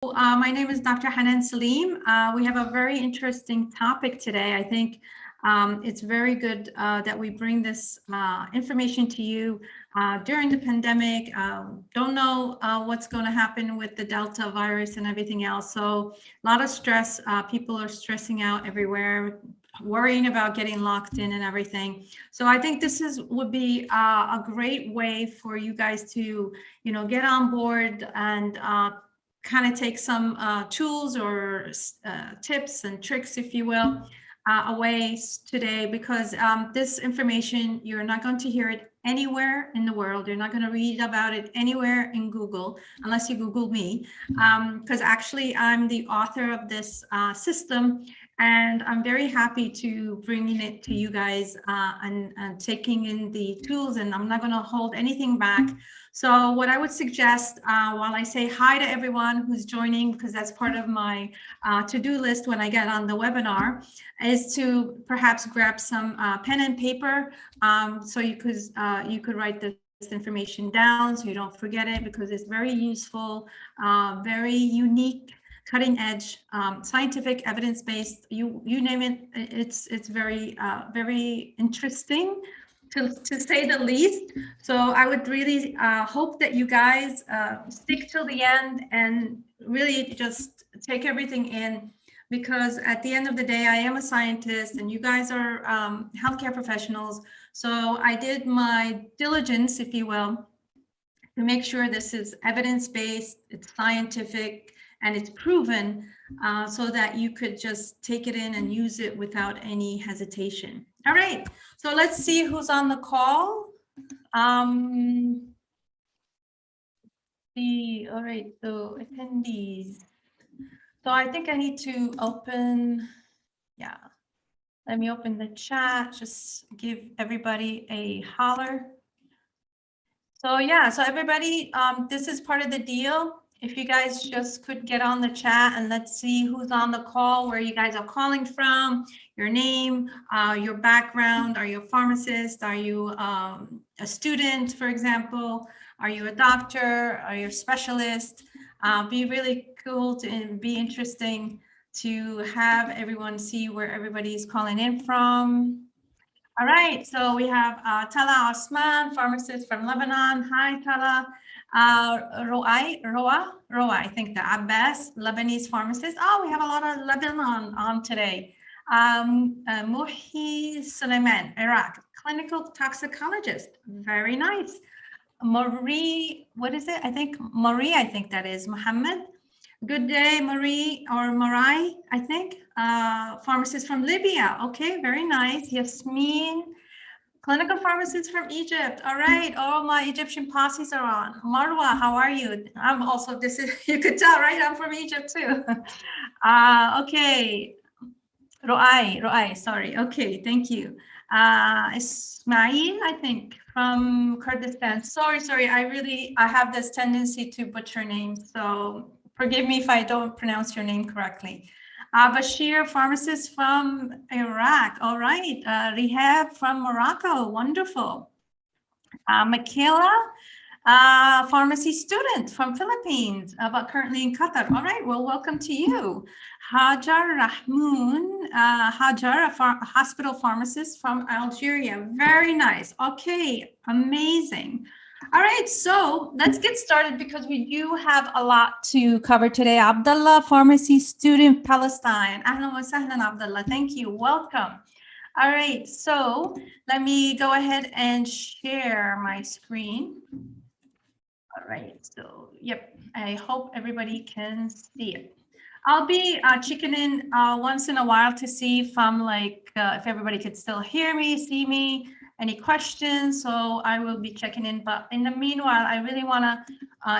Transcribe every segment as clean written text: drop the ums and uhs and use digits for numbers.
My name is Dr. Hanan Selim. We have a very interesting topic today. I think it's very good that we bring this information to you during the pandemic. Don't know what's going to happen with the Delta virus and everything else. So a lot of stress. People are stressing out everywhere, worrying about getting locked in and everything. So I think this would be a great way for you guys to, get on board and kind of take some tools or tips and tricks, if you will, away today, because this information, you're not going to hear it anywhere in the world. You're not going to read about it anywhere in Google, unless you Google me, because actually I'm the author of this system, and I'm very happy to bringing it to you guys and taking in the tools, and I'm not going to hold anything back. So what I would suggest while I say hi to everyone who's joining, because that's part of my to-do list when I get on the webinar, is to perhaps grab some pen and paper so you could write this information down so you don't forget it, because it's very useful, very unique, cutting edge, scientific, evidence-based, you name it. It's very very interesting, to say the least. So I would really hope that you guys stick till the end and really just take everything in, because at the end of the day, I am a scientist and you guys are healthcare professionals. So I did my diligence, if you will, to make sure this is evidence-based, it's scientific, and it's proven, so that you could just take it in and use it without any hesitation. All right, so let's see who's on the call. All right, so attendees. So I think I need to open, let me open the chat, just give everybody a holler. So so everybody, this is part of the deal. If you guys just could get on the chat and let's see who's on the call, where you guys are calling from, your name, your background. Are you a pharmacist? Are you a student, for example? Are you a doctor? Are you a specialist? Be really cool and be interesting to have everyone see where everybody's calling in from. All right, so we have Tala Osman, pharmacist from Lebanon. Hi, Tala. Roa, I think the Abbas, Lebanese pharmacist. Oh, we have a lot of Lebanon on today. Muhi Suleiman, Iraq, clinical toxicologist. Very nice. Marie, what is it? I think that is Muhammad. Good day, Marie, or Marai, I think. Pharmacist from Libya. Okay, very nice. Yasmin, clinical pharmacist from Egypt. All right, all my Egyptian posses are on. Marwa, how are you? I'm also, you could tell, right? I'm from Egypt too. Okay. Roai, sorry. Okay, thank you. Ismail, I think, from Kurdistan. Sorry. I have this tendency to butcher names, so forgive me if I don't pronounce your name correctly. Bashir, pharmacist from Iraq. All right. Rehab from Morocco. Wonderful. Michaela, pharmacy student from Philippines, but currently in Qatar. All right. Well, welcome to you. Hajar Rahmoun, Hajar, a hospital pharmacist from Algeria. Very nice. Okay. Amazing. All right, so let's get started, because we do have a lot to cover today. Abdullah, pharmacy student, Palestine. Ahlan wa sahlan, Abdullah. Thank you. Welcome. All right, so let me go ahead and share my screen. All right, so yep, I hope everybody can see it. I'll be checking in once in a while to see if I'm if everybody could still hear me, see me, any questions. So I will be checking in. But in the meanwhile, I really want to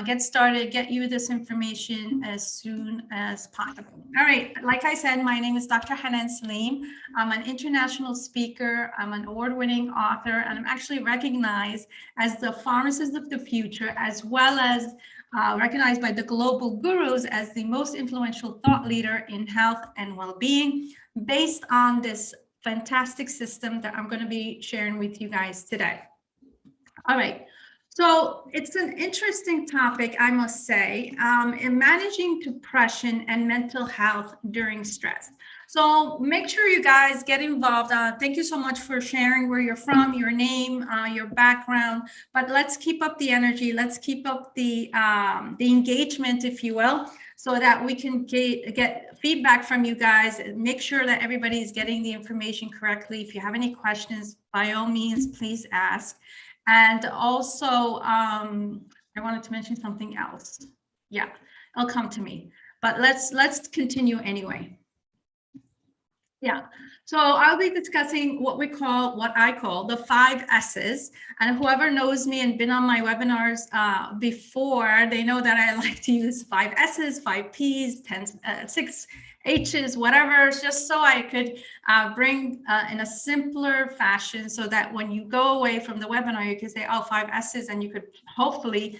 get started, get you this information as soon as possible. All right, like I said, my name is Dr. Hanan Selim. I'm an international speaker. I'm an award-winning author, and I'm actually recognized as the pharmacist of the future, as well as recognized by the global gurus as the most influential thought leader in health and well-being, based on this fantastic system that I'm going to be sharing with you guys today. All right, So it's an interesting topic, I must say, in managing depression and mental health during stress. So make sure you guys get involved. Thank you so much for sharing where you're from, your name, your background. But let's keep up the energy. Let's keep up the engagement, if you will, so that we can get feedback from you guys and make sure that everybody is getting the information correctly. If you have any questions, by all means, please ask. And also, I wanted to mention something else. Yeah, it'll come to me. But let's continue anyway. Yeah, so I'll be discussing what I call the 5 S's. And whoever knows me and been on my webinars before, they know that I like to use 5 S's, 5 P's, 6 H's, whatever, just so I could bring in a simpler fashion so that when you go away from the webinar, you can say, oh, 5 S's, and you could hopefully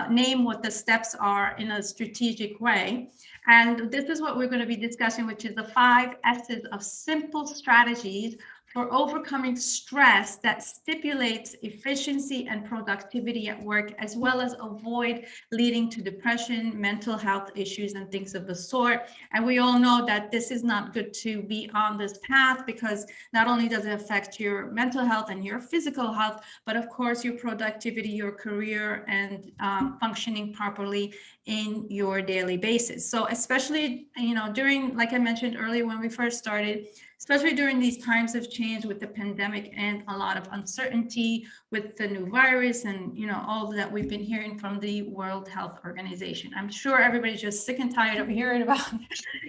name what the steps are in a strategic way. And this is what we're going to be discussing, which is the 5 S's of simple strategies for overcoming stress that stipulates efficiency and productivity at work, as well as avoid leading to depression, mental health issues, and things of the sort. And we all know that this is not good to be on this path, because not only does it affect your mental health and your physical health, but of course your productivity, your career, and functioning properly in your daily basis. So especially, during, like I mentioned earlier when we first started, especially during these times of change with the pandemic and a lot of uncertainty with the new virus and, all that we've been hearing from the World Health Organization. I'm sure everybody's just sick and tired of hearing about,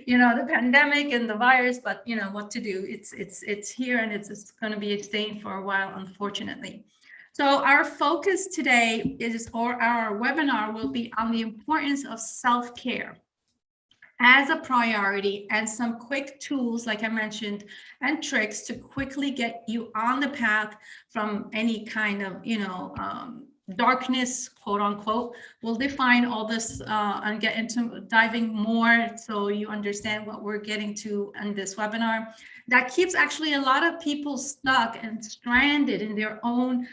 the pandemic and the virus, but what to do? It's here, and it's going to be staying for a while, unfortunately. So our focus today or our webinar will be on the importance of self-care as a priority, and some quick tools, like I mentioned, and tricks to quickly get you on the path from any kind of, darkness, quote unquote. We'll define all this and get into diving more so you understand what we're getting to in this webinar. That keeps actually a lot of people stuck and stranded in their own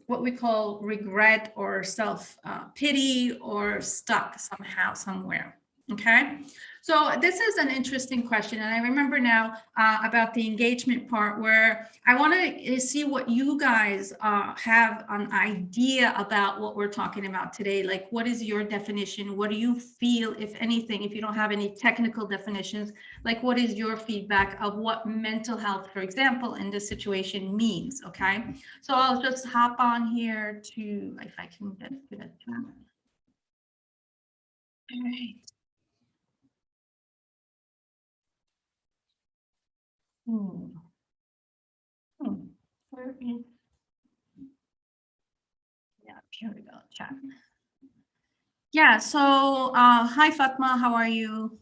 what we call regret or self-pity, or stuck somehow, somewhere. Okay, so this is an interesting question, and I remember now about the engagement part, where I want to see what you guys have an idea about what we're talking about today. Like, what is your definition? What do you feel, if anything, if you don't have any technical definitions, like what is your feedback of what mental health, for example, in this situation means? Okay, so I'll just hop on here to, if I can get to that. All right. Where is, yeah, here we go, chat. Yeah, so hi Fatma, how are you?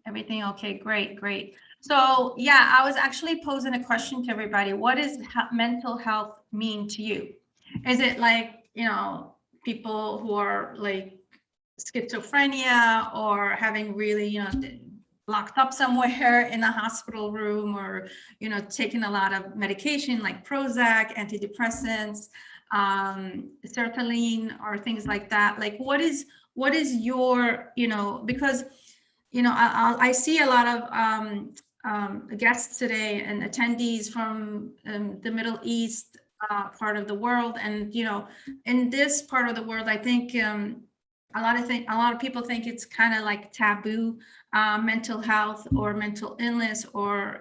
Everything okay? Great. So yeah, I was actually posing a question to everybody. What does mental health mean to you? Is it like, people who are like schizophrenia, or having really, locked up somewhere in a hospital room, or taking a lot of medication like Prozac, antidepressants, sertraline, or things like that? Like, what is your, because I see a lot of guests today and attendees from the Middle East part of the world, and in this part of the world, I think a lot of people think it's kind of like taboo, mental health or mental illness, or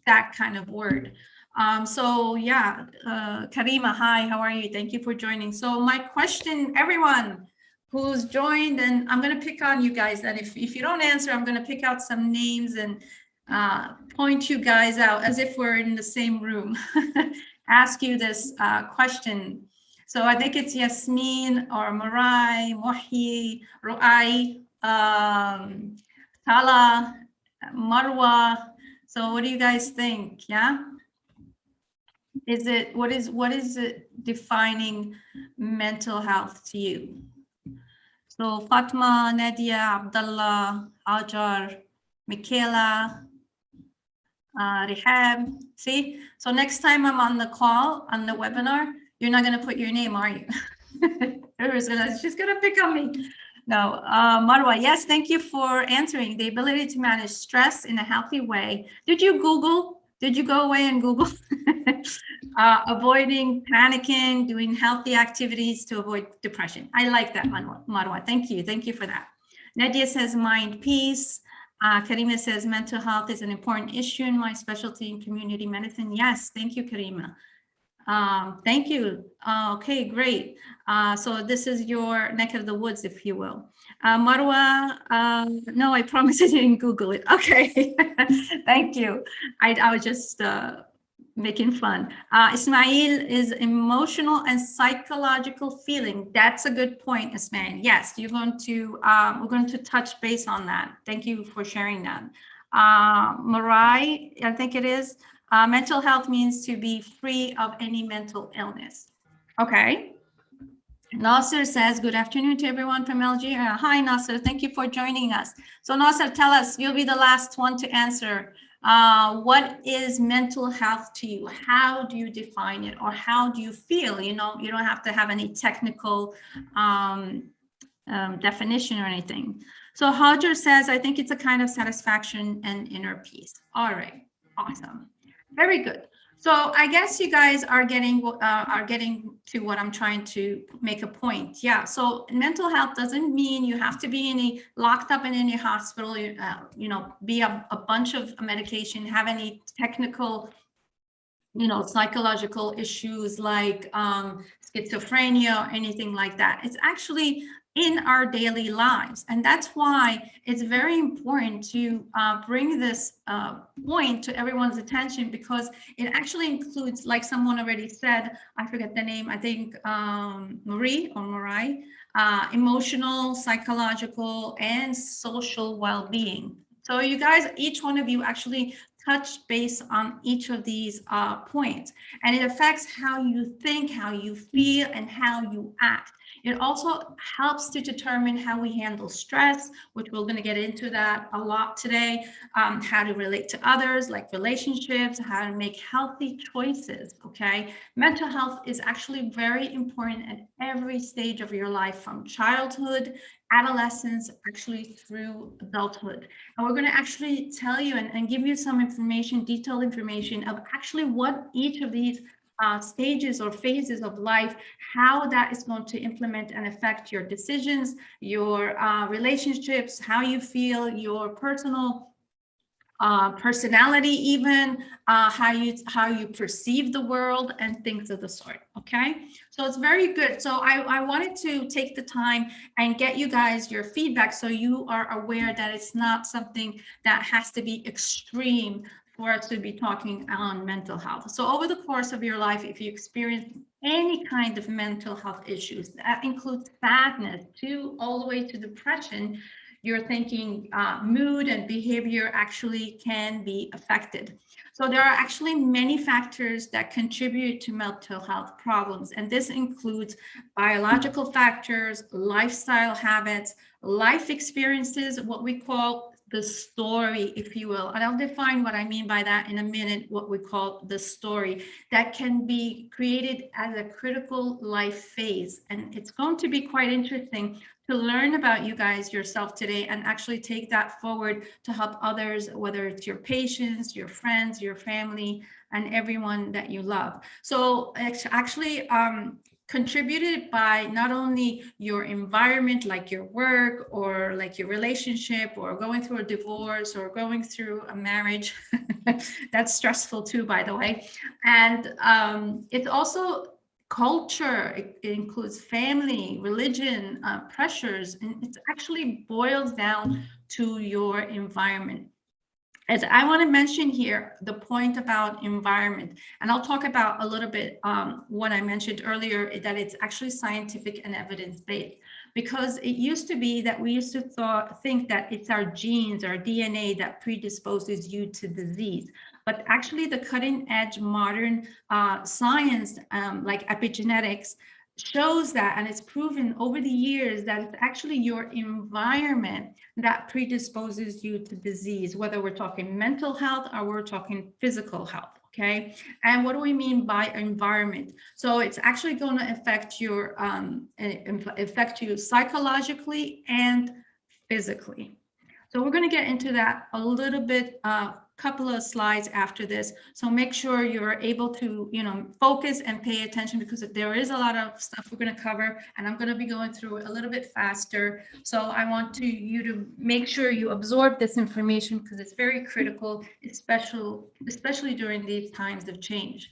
that kind of word. So yeah, Karima, hi, how are you? Thank you for joining. So my question, everyone who's joined, and I'm going to pick on you guys, and if you don't answer, I'm going to pick out some names and point you guys out as if we're in the same room. Ask you this question. So I think it's Yasmin, or Marai, Mohi, Ruai, Tala, Marwa. So what do you guys think? Yeah, what is it defining mental health to you? So Fatma, Nadia, Abdullah, Ajar, Michaela, Rihab. See, so next time I'm on the call, on the webinar, You're not going to put your name, are you? She's going to pick on me. No, Marwa, yes, thank you for answering. The ability to manage stress in a healthy way. Did you Google? Did you go away and Google? Avoiding panicking, doing healthy activities to avoid depression. I like that, Marwa. Thank you. Thank you for that. Nadia says mind peace. Karima says mental health is an important issue in my specialty in community medicine. Yes, thank you, Karima. Thank you. Okay, great. So this is your neck of the woods, if you will. Marwa, no, I promise I didn't Google it. Okay, thank you. I was just making fun. Ismail is emotional and psychological feeling. That's a good point, Ismail. Yes, you're going to, we're going to touch base on that. Thank you for sharing that. Marai, I think it is. Mental health means to be free of any mental illness. Okay. Nasser says, good afternoon to everyone from Algeria. Hi, Nasser. Thank you for joining us. So Nasser, tell us, you'll be the last one to answer. What is mental health to you? How do you define it, or how do you feel? You know, you don't have to have any technical definition or anything. So Hajar says, I think it's a kind of satisfaction and inner peace. All right, awesome. Very good. So I guess you guys are getting to what I'm trying to make a point. Yeah. So mental health doesn't mean you have to be locked up in any hospital. You know, be a bunch of medication, have any technical, you know, psychological issues like schizophrenia or anything like that. It's actually in our daily lives. And that's why it's very important to bring this point to everyone's attention, because it actually includes, like someone already said, I forget the name, I think Marie, emotional, psychological, and social well-being. So you guys, each one of you actually touch base on each of these points, and it affects how you think, how you feel, and how you act. It also helps to determine how we handle stress, which we're going to get into that a lot today, how to relate to others, like relationships, how to make healthy choices, okay? Mental health is actually very important at every stage of your life, from childhood, adolescence, actually through adulthood. And we're going to actually tell you and give you some information, detailed information of actually what each of these stages or phases of life, how that is going to implement and affect your decisions, your relationships, how you feel, your personal personality, even how you perceive the world, and things of the sort. Okay, so it's very good. So I wanted to take the time and get you guys your feedback, so you are aware that it's not something that has to be extreme for us to be talking on mental health. So over the course of your life, if you experience any kind of mental health issues, that includes sadness all the way to depression, your thinking, mood, and behavior actually can be affected. So there are actually many factors that contribute to mental health problems, and this includes biological factors, lifestyle habits, life experiences, what we call the story, if you will. And I'll define what I mean by that in a minute, what we call the story that can be created as a critical life phase. And it's going to be quite interesting to learn about you guys yourself today, and actually take that forward to help others, whether it's your patients, your friends, your family, and everyone that you love. So it's actually contributed by not only your environment, like your work, or like your relationship, or going through a divorce, or going through a marriage. That's stressful too, by the way. And it's also culture. It includes family, religion, pressures, and it actually boils down to your environment. As I want to mention here, the point about environment, and I'll talk about a little bit what I mentioned earlier, that it's actually scientific and evidence-based, because it used to be that we used to think that it's our genes, our DNA, that predisposes you to disease. But actually the cutting edge modern science, like epigenetics, shows that, and it's proven over the years, that it's actually your environment that predisposes you to disease, whether we're talking mental health or we're talking physical health. Okay, and what do we mean by environment? So it's actually going to affect you psychologically and physically. So we're going to get into that a little bit, couple of slides after this. So make sure you're able to, focus and pay attention, because there is a lot of stuff we're going to cover, and I'm going to be going through it a little bit faster. So I want you to make sure you absorb this information, because it's very critical, especially during these times of change.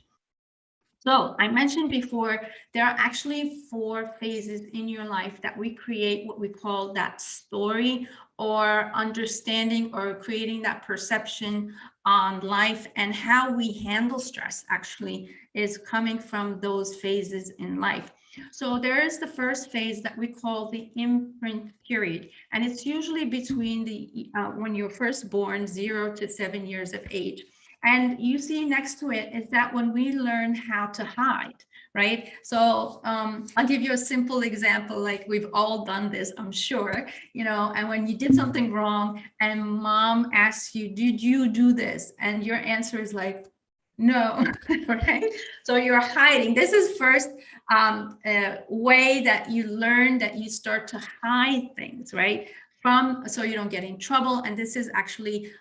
So I mentioned before, there are actually 4 phases in your life that we create what we call that story, or understanding, or creating that perception on life, and how we handle stress actually is coming from those phases in life. So there is the first phase that we call the imprint period, and it's usually between when you're first born, 0 to 7 years of age. And you see next to it is that when we learn how to hide, right? So I'll give you a simple example, like we've all done this, I'm sure, and when you did something wrong and mom asks you, did you do this? And your answer is like, no, right? So you're hiding. This is first way that you learn that you start to hide things, right? So you don't get in trouble. And this is actually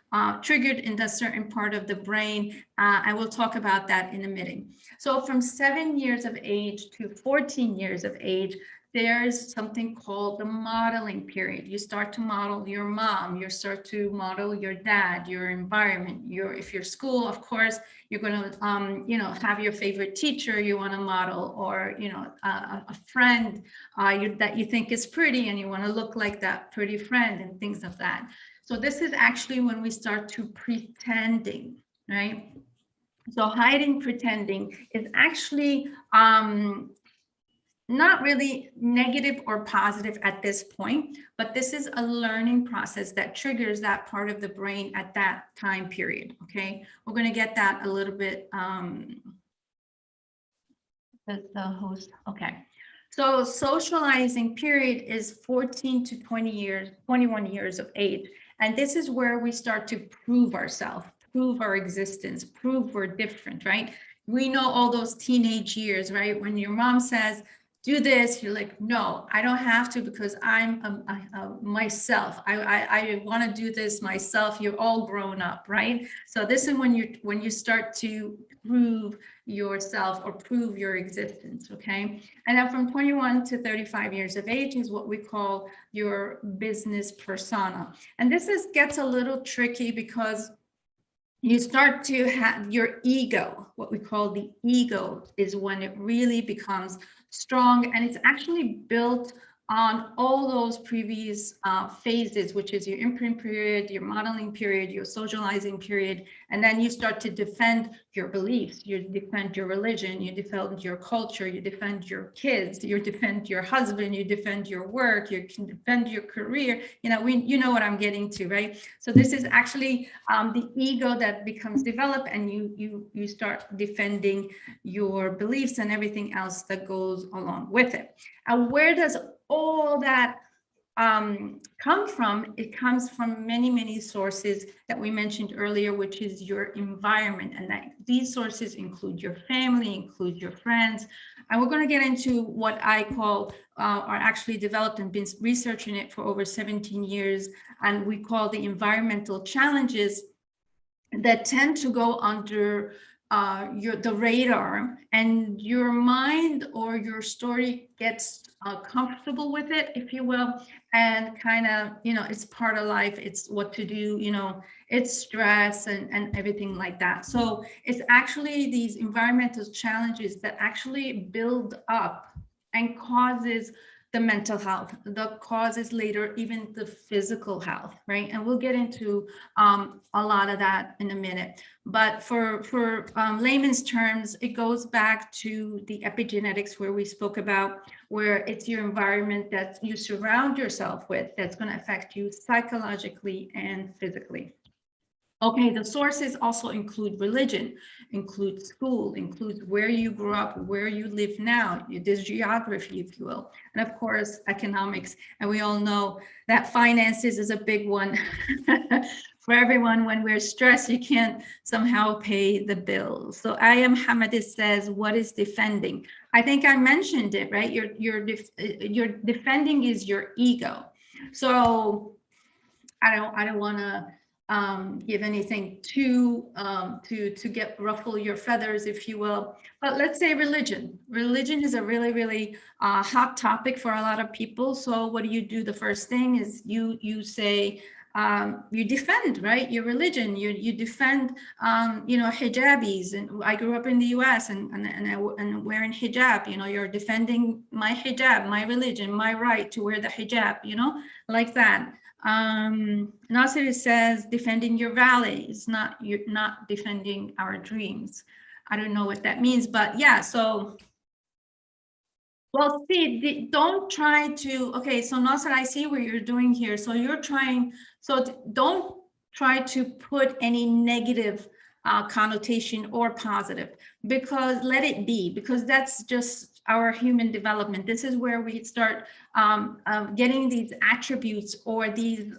triggered in a certain part of the brain. And we'll talk about that in a minute. So from 7 years of age to 14 years of age, there's something called the modeling period. You start to model your mom, you start to model your dad, your environment, if you're school, of course, you're going to, have your favorite teacher you want to model, or, a friend that you think is pretty and you want to look like that pretty friend, and things of that. So this is actually when we start to pretending, right? So hiding, pretending is actually not really negative or positive at this point, but this is a learning process that triggers that part of the brain at that time period. Okay, we're going to get that a little bit. The host. Okay, so socializing period is 14 to 21 years of age, and this is where we start to prove ourselves, prove our existence, prove we're different, right? We know all those teenage years, right? When your mom says, do this, you're like, no, I don't have to, because I'm myself. I want to do this myself. You're all grown up, right? So this is when you start to prove yourself or prove your existence. Okay, and then from 21 to 35 years of age is what we call your business persona, and this gets a little tricky, because you start to have your ego. What we call the ego is when it really becomes strong, and it's actually built on all those previous phases, which is your imprint period, your modeling period, your socializing period, and then you start to defend your beliefs, you defend your religion, you defend your culture, you defend your kids, you defend your husband, you defend your work, you can defend your career. You know what I'm getting to, right? So this is actually the ego that becomes developed, and you start defending your beliefs and everything else that goes along with it. And where does all that come from? It comes from many sources that we mentioned earlier, which is your environment, and that these sources include your family, include your friends. And we're going to get into what I call are actually developed and been researching it for over 17 years, and we call the environmental challenges that tend to go under the radar, and your mind or your story gets comfortable with it, if you will, and kind of, it's part of life, it's what to do, it's stress and everything like that. So it's actually these environmental challenges that actually build up and causes the mental health, the causes later, even the physical health, right? And we'll get into a lot of that in a minute. But for layman's terms, it goes back to the epigenetics, where we spoke about, where it's your environment that you surround yourself with that's going to affect you psychologically and physically. Okay, the sources also include religion, include school, includes where you grew up, where you live now, this geography, if you will, and of course, economics. And we all know that finances is a big one for everyone, when we're stressed, you can't somehow pay the bills. So I am Hamid says, what is defending? I think I mentioned it, right? You're defending is your ego. So I don't want to give anything to get ruffle your feathers, if you will. But let's say religion. Religion is a really hot topic for a lot of people. So what do? The first thing is you say, you defend, right, your religion. You defend, hijabis. And I grew up in the U.S. and wearing hijab. You're defending my hijab, my religion, my right to wear the hijab. Like that. Nasir says defending your values, you're not defending our dreams. I don't know what that means, but yeah. So, well, see, don't try to. Okay, so Nasir, I see what you're doing here. So you're trying. So don't try to put any negative connotation or positive, because let it be, because that's just our human development. This is where we start getting these attributes or these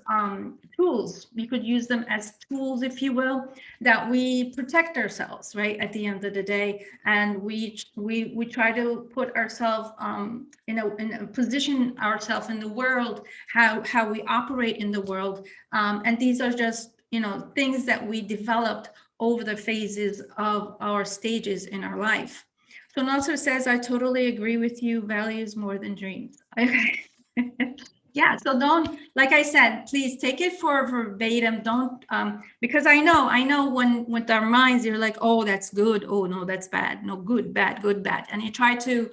tools. We could use them as tools, if you will, that we protect ourselves, right, at the end of the day. And we try to put ourselves in a position ourselves in the world, how we operate in the world. And these are just things that we developed over the phases of our stages in our life. So Nasser says, I totally agree with you. Values more than dreams. Okay. Yeah, so don't, like I said, please take it for verbatim. Don't, because I know when with our minds, you're like, oh, that's good. Oh, no, that's bad. No, good, bad, good, bad. And you try to,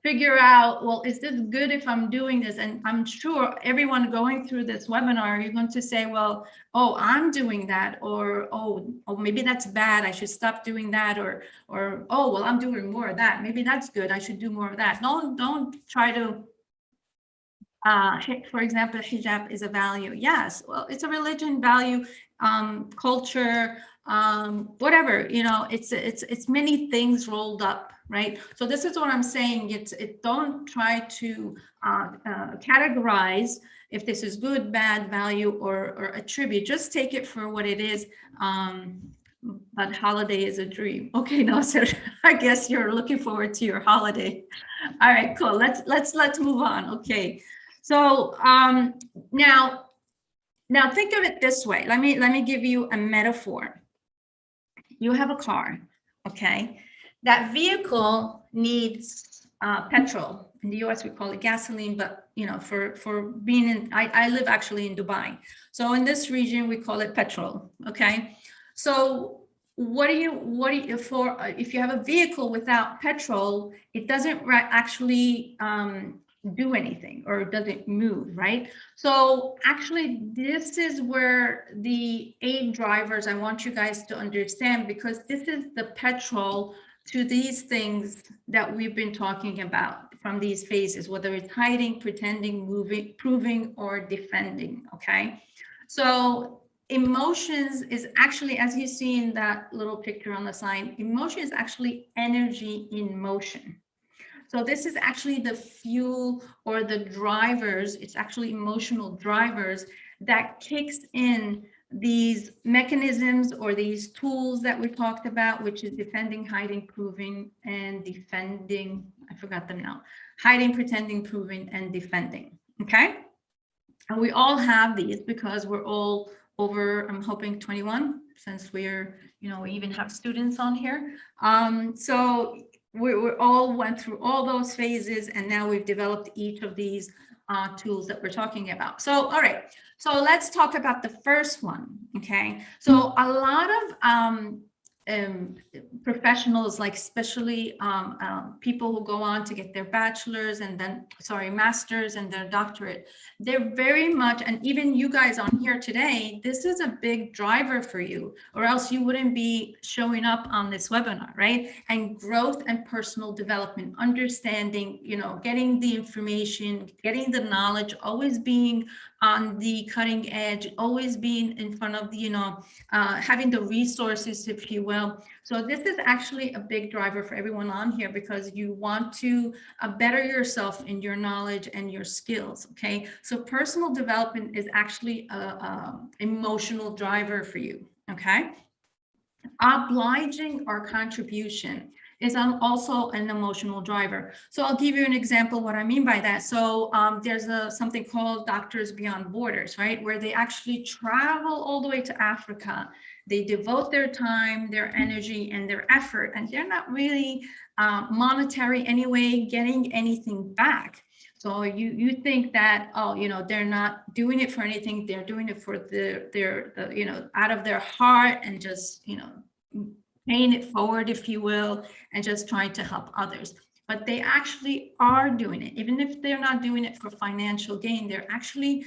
figure out, well, is this good if I'm doing this? And I'm sure everyone going through this webinar, you're going to say, well, oh, I'm doing that, or oh, maybe that's bad, I should stop doing that, or oh, well, I'm doing more of that, maybe that's good, I should do more of that. Don't try to for example, hijab is a value. Yes, well, it's a religion, value, culture, whatever, it's many things rolled up, right? So this is what I'm saying. Don't try to categorize if this is good, bad, value, or attribute. Just take it for what it is. But holiday is a dream. Okay, no, sir. I guess you're looking forward to your holiday. All right, cool. Let's move on. Okay. So now think of it this way. Let me give you a metaphor. You have a car, okay? That vehicle needs petrol. In the US, we call it gasoline, but for being in, I live actually in Dubai. So in this region, we call it petrol, okay? So if you have a vehicle without petrol, it doesn't actually do anything, or it doesn't move, right? So actually, this is where the 8 drivers, I want you guys to understand, because this is the petrol to these things that we've been talking about from these phases, whether it's hiding, pretending, moving, proving, or defending, okay? So emotions is actually, as you see in that little picture on the side, emotion is actually energy in motion. So this is actually the fuel or the drivers. It's actually emotional drivers that kicks in these mechanisms or these tools that we talked about, which is defending, hiding, proving, and defending. I forgot them now. Hiding, pretending, proving, and defending. Okay. And we all have these because we're all over, I'm hoping 21, since we're, we even have students on here. So we all went through all those phases, and now we've developed each of these tools that we're talking about. So, all right, so let's talk about the first one, okay? So a lot of professionals, like especially people who go on to get their bachelor's and then, master's and their doctorate, they're very much, and even you guys on here today, this is a big driver for you, or else you wouldn't be showing up on this webinar, right? And growth and personal development, understanding, getting the information, getting the knowledge, always being on the cutting edge, always being in front of, having the resources, if you will. So this is actually a big driver for everyone on here, because you want to better yourself in your knowledge and your skills. Okay, so personal development is actually a emotional driver for you. Okay, obliging or contribution is also an emotional driver. So I'll give you an example what I mean by that. So there's something called Doctors Beyond Borders, right? Where they actually travel all the way to Africa. They devote their time, their energy, and their effort, and they're not really monetary anyway, getting anything back. So you think that, oh, they're not doing it for anything. They're doing it for their out of their heart, and just, paying it forward, if you will, and just trying to help others. But they actually are doing it. Even if they're not doing it for financial gain, they're actually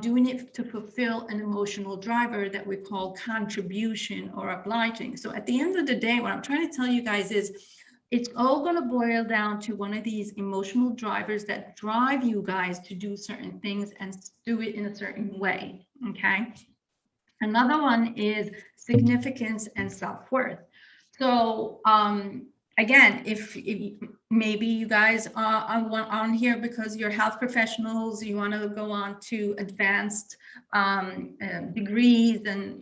doing it to fulfill an emotional driver that we call contribution or obliging. So at the end of the day, what I'm trying to tell you guys is, it's all going to boil down to one of these emotional drivers that drive you guys to do certain things and do it in a certain way. Okay. Another one is significance and self-worth. So again, if maybe you guys are on here because you're health professionals, you want to go on to advanced degrees and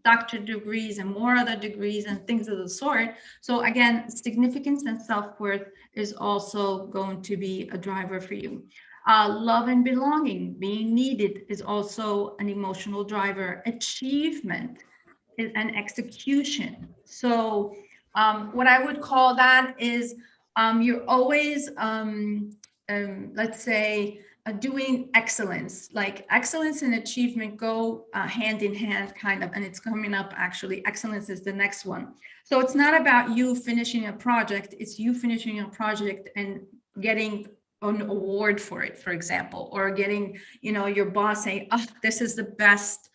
doctor degrees and more other degrees and things of the sort. So again, significance and self-worth is also going to be a driver for you. Love and belonging, being needed, is also an emotional driver. Achievement and execution. So what I would call that is you're always, let's say, doing excellence. Like excellence and achievement go hand in hand, kind of, and it's coming up actually. Excellence is the next one. So it's not about you finishing a project, it's you finishing a project and getting an award for it, for example, or getting, your boss saying, oh, this is the best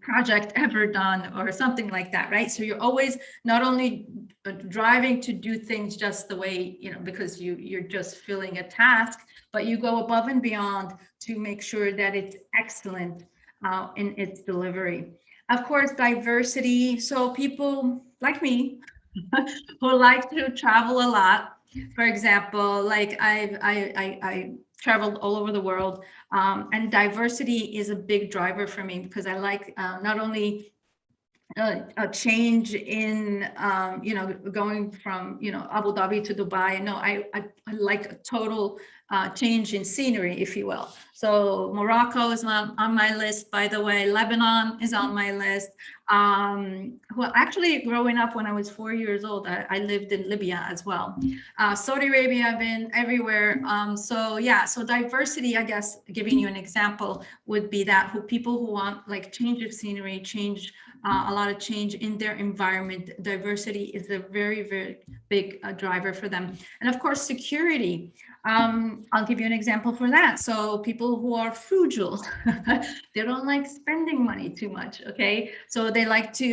project ever done, or something like that, right? So you're always not only driving to do things just the way, because you're just filling a task, but you go above and beyond to make sure that it's excellent in its delivery. Of course, diversity. So people like me who like to travel a lot. For example, like I traveled all over the world, and diversity is a big driver for me, because I like not only a change in going from Abu Dhabi to Dubai. No, I like a total change in scenery, if you will. So Morocco is on my list, by the way. Lebanon is on my list. Well, actually, growing up when I was 4 years old, I lived in Libya as well. Saudi Arabia, I've been everywhere. So yeah, so diversity, I guess, giving you an example, would be that people who want like change of scenery, change, a lot of change in their environment. Diversity is a very, very big driver for them. And of course, security. I'll give you an example for that. So people who are frugal, they don't like spending money too much. Okay. So they like to,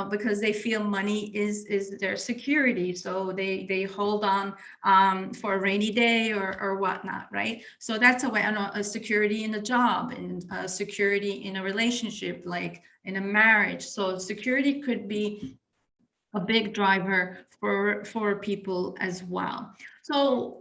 because they feel money is their security. So they hold on for a rainy day or whatnot. Right. So that's a way, a security in a job, and security in a relationship, like in a marriage. So security could be a big driver for people as well. So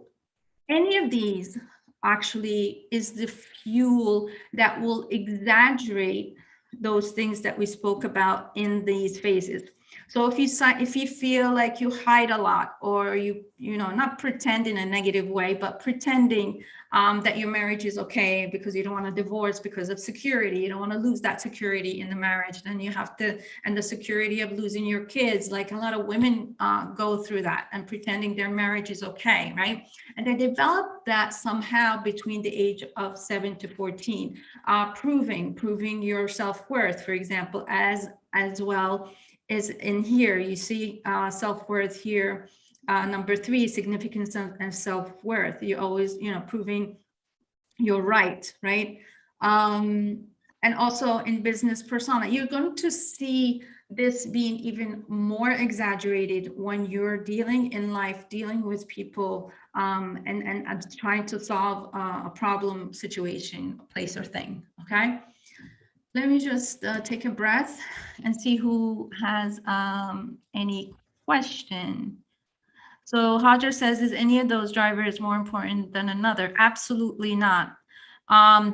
any of these actually is the fuel that will exaggerate those things that we spoke about in these phases. So if you feel like you hide a lot, or you not pretend in a negative way, but pretending that your marriage is okay because you don't want to divorce because of security, you don't want to lose that security in the marriage, then you have to, and the security of losing your kids, like a lot of women go through that, and pretending their marriage is okay, right? And they develop that somehow between the age of 7 to 14, proving your self-worth, for example, as well is in here. You see self-worth here. Number 3, significance and self-worth. You always, proving you're right? And also in business persona, you're going to see this being even more exaggerated when you're dealing in life, dealing with people and I'm trying to solve a problem, situation, place, or thing. Okay. Let me just take a breath and see who has any question. So Hodger says, is any of those drivers more important than another? Absolutely not.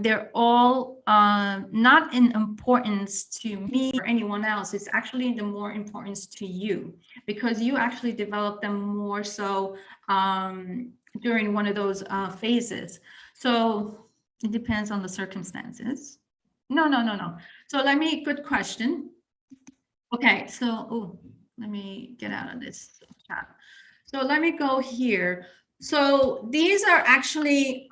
They're all not in importance to me or anyone else. It's actually the more importance to you, because you actually develop them more so during one of those phases. So it depends on the circumstances. No. So good question. Okay, so let me get out of this chat. So let me go here. So these are actually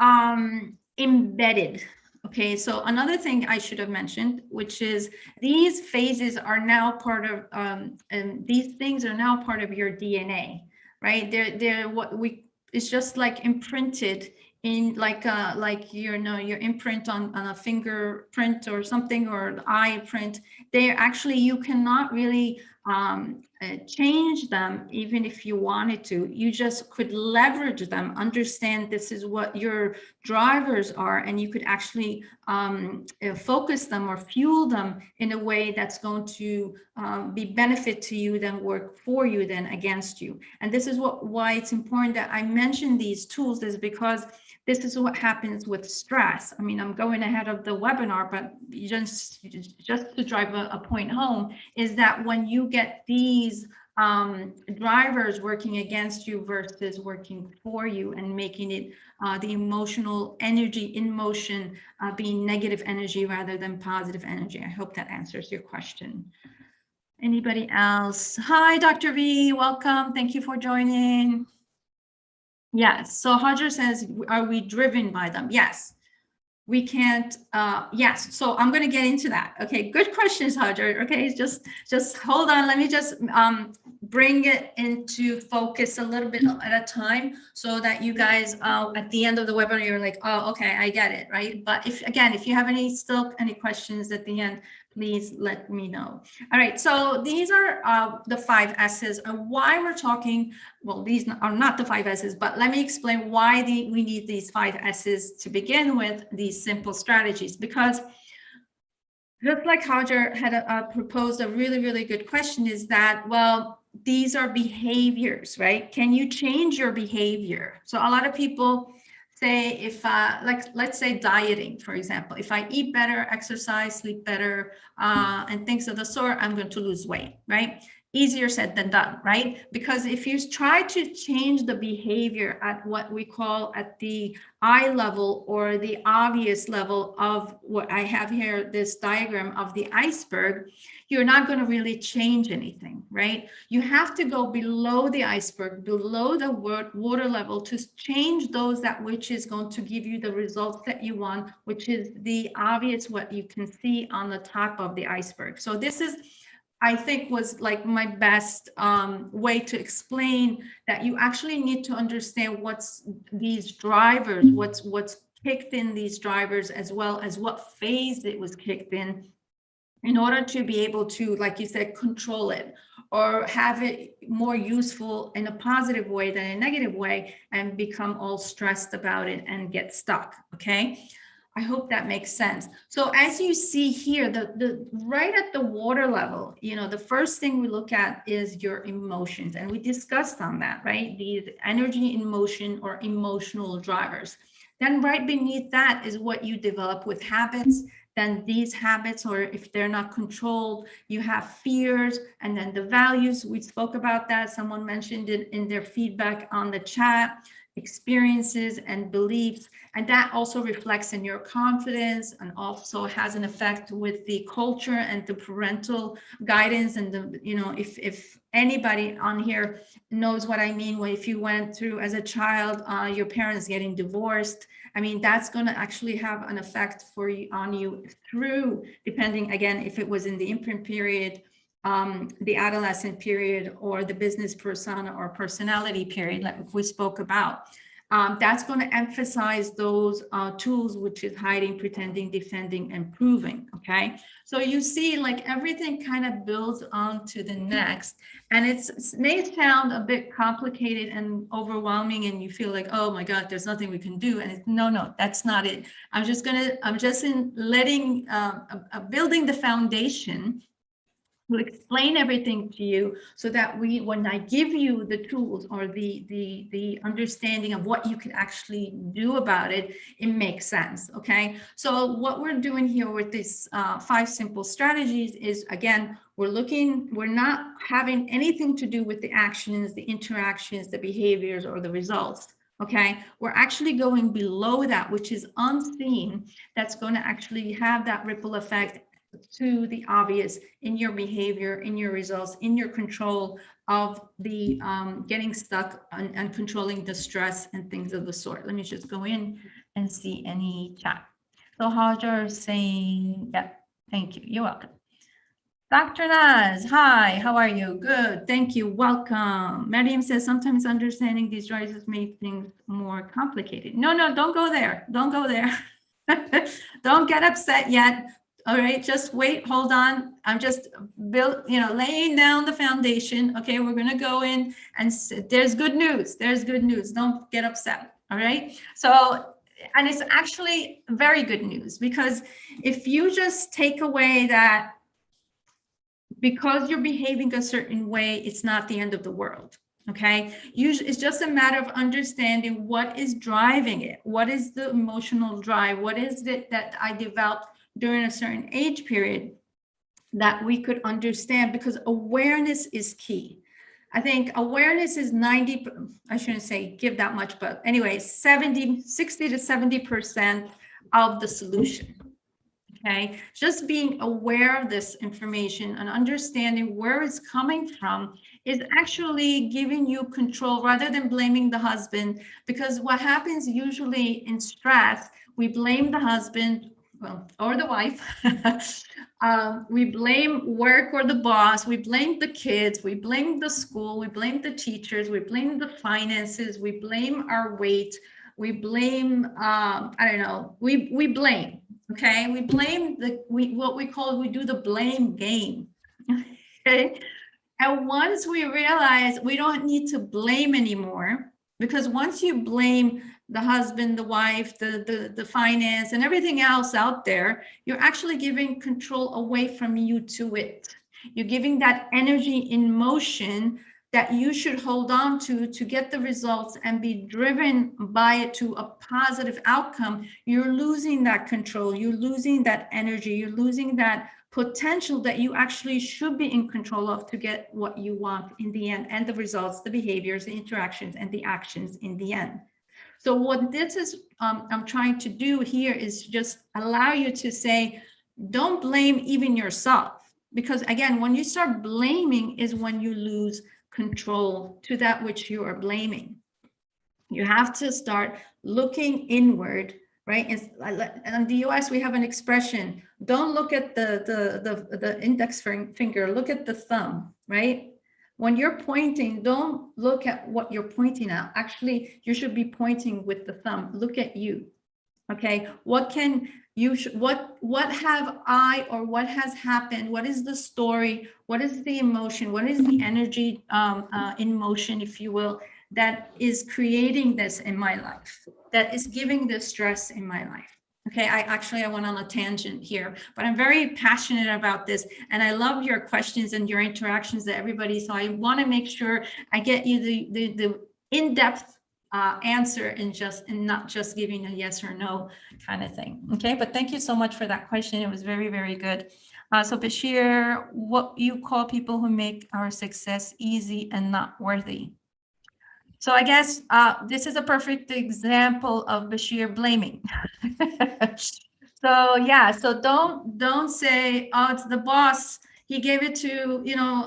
embedded. Okay, so another thing I should have mentioned, which is these phases are now part of, and these things are now part of your DNA, right? They're what we, it's just like imprinted in like your imprint on a fingerprint or something, or an eye print. They're actually, you cannot really change them even if you wanted to. You just could leverage them, understand this is what your drivers are, and you could actually focus them or fuel them in a way that's going to be benefit to you than work for you than against you. And this is why it's important that I mention these tools, is because this is what happens with stress. I mean, I'm going ahead of the webinar, but just to drive a point home, is that when you get these drivers working against you versus working for you and making it the emotional energy in motion being negative energy rather than positive energy. I hope that answers your question. Anybody else? Hi, Dr. V, welcome. Thank you for joining. Yes, so Hodger says, are we driven by them? Yes, we can't, yes, so I'm gonna get into that. Okay, good questions, Hodger. Okay, just hold on, let me just bring it into focus a little bit at a time, so that you guys, at the end of the webinar, you're like, oh, okay, I get it, right? But if you have any questions at the end, please let me know. All right, so these are the 5 S's, and why we're talking, well, these are not the 5 S's, but let me explain why we need these 5 S's to begin with, these simple strategies. Because just like Hodger had proposed a really, really good question, is that, well, these are behaviors, right? Can you change your behavior? So a lot of people say, if let's say dieting, for example, if I eat better, exercise, sleep better, and things of the sort, I'm going to lose weight, right? Easier said than done, right? Because if you try to change the behavior at what we call at the eye level, or the obvious level of what I have here, this diagram of the iceberg, you're not going to really change anything, right? You have to go below the iceberg, below the water level, to change those, that which is going to give you the results that you want, which is the obvious, what you can see on the top of the iceberg. So this is, I think, was like my best way to explain that you actually need to understand what's these drivers, what's kicked in these drivers, as well as what phase it was kicked in order to be able to, like you said, control it, or have it more useful in a positive way than a negative way, and become all stressed about it and get stuck. Okay. I hope that makes sense. So as you see here, the right at the water level, the first thing we look at is your emotions. And we discussed on that, right? These energy in motion, or emotional drivers. Then right beneath that is what you develop with habits. Then these habits, or if they're not controlled, you have fears, and then the values. We spoke about that. Someone mentioned it in their feedback on the chat. Experiences and beliefs, and that also reflects in your confidence, and also has an effect with the culture and the parental guidance. And the, if anybody on here knows what I mean, if you went through as a child, your parents getting divorced, I mean, that's going to actually have an effect on you through, depending, again, if it was in the imprint period, the adolescent period, or the business persona or personality period, like we spoke about. that's going to emphasize those tools, which is hiding, pretending, defending, and proving. Okay, so you see, like, everything kind of builds on to the next, and it may sound a bit complicated and overwhelming, and you feel like, oh my God, there's nothing we can do. And it's, no, that's not it. I'm just building the foundation to explain everything to you, so that when I give you the tools or the understanding of what you can actually do about it, it makes sense. Okay, so what we're doing here with these 5 simple strategies is, again, we're not having anything to do with the actions, the interactions, the behaviors, or the results. Okay, we're actually going below that, which is unseen, that's going to actually have that ripple effect to the obvious in your behavior, in your results, in your control of the getting stuck and controlling the stress and things of the sort. Let me just go in and see any chat. So Hajar is saying, yeah, thank you. You're welcome. Dr. Naz, hi, how are you? Good, thank you, welcome. Mariam says, sometimes understanding these choices make things more complicated. No, don't go there. Don't go there. Don't get upset yet. All right, just wait, hold on. I'm just laying down the foundation. Okay, we're gonna go in, and there's good news. There's good news. Don't get upset. All right. So, and it's actually very good news, because if you just take away that because you're behaving a certain way, it's not the end of the world. Okay, usually it's just a matter of understanding what is driving it. What is the emotional drive? What is it that I developed during a certain age period that we could understand? Because awareness is key. I think awareness is 90, I shouldn't say give that much, but anyway, 60 to 70% of the solution. Okay, just being aware of this information and understanding where it's coming from is actually giving you control, rather than blaming the husband. Because what happens usually in stress, we blame the husband, well, or the wife. We blame work or the boss, we blame the kids, we blame the school, we blame the teachers, we blame the finances, we blame our weight, we blame we blame. Okay, we blame we do the blame game. Okay, and once we realize we don't need to blame anymore, because once you blame the husband, the wife, the finance, and everything else out there, you're actually giving control away from you to it. You're giving that energy in motion that you should hold on to get the results and be driven by it to a positive outcome. You're losing that control, you're losing that energy, you're losing that potential that you actually should be in control of to get what you want in the end, and the results, the behaviors, the interactions, and the actions in the end. So what this is, I'm trying to do here is just allow you to say, don't blame even yourself. Because again, when you start blaming is when you lose control to that which you are blaming. You have to start looking inward, right? And in the US, we have an expression: don't look at the index finger, look at the thumb, right? When you're pointing, don't look at what you're pointing at. Actually, you should be pointing with the thumb. Look at you. Okay, what have I, or what has happened? What is the story? What is the emotion? What is the energy in motion, if you will, that is creating this in my life, that is giving this stress in my life? Okay, I went on a tangent here, but I'm very passionate about this, and I love your questions and your interactions to everybody. So I want to make sure I get you the in-depth answer, and not just giving a yes or no kind of thing. Okay, but thank you so much for that question. It was very, very good. So Bashir, what you call people who make our success easy and not worthy? So I guess this is a perfect example of Bashir blaming. So yeah, so don't say, oh, it's the boss, he gave it to,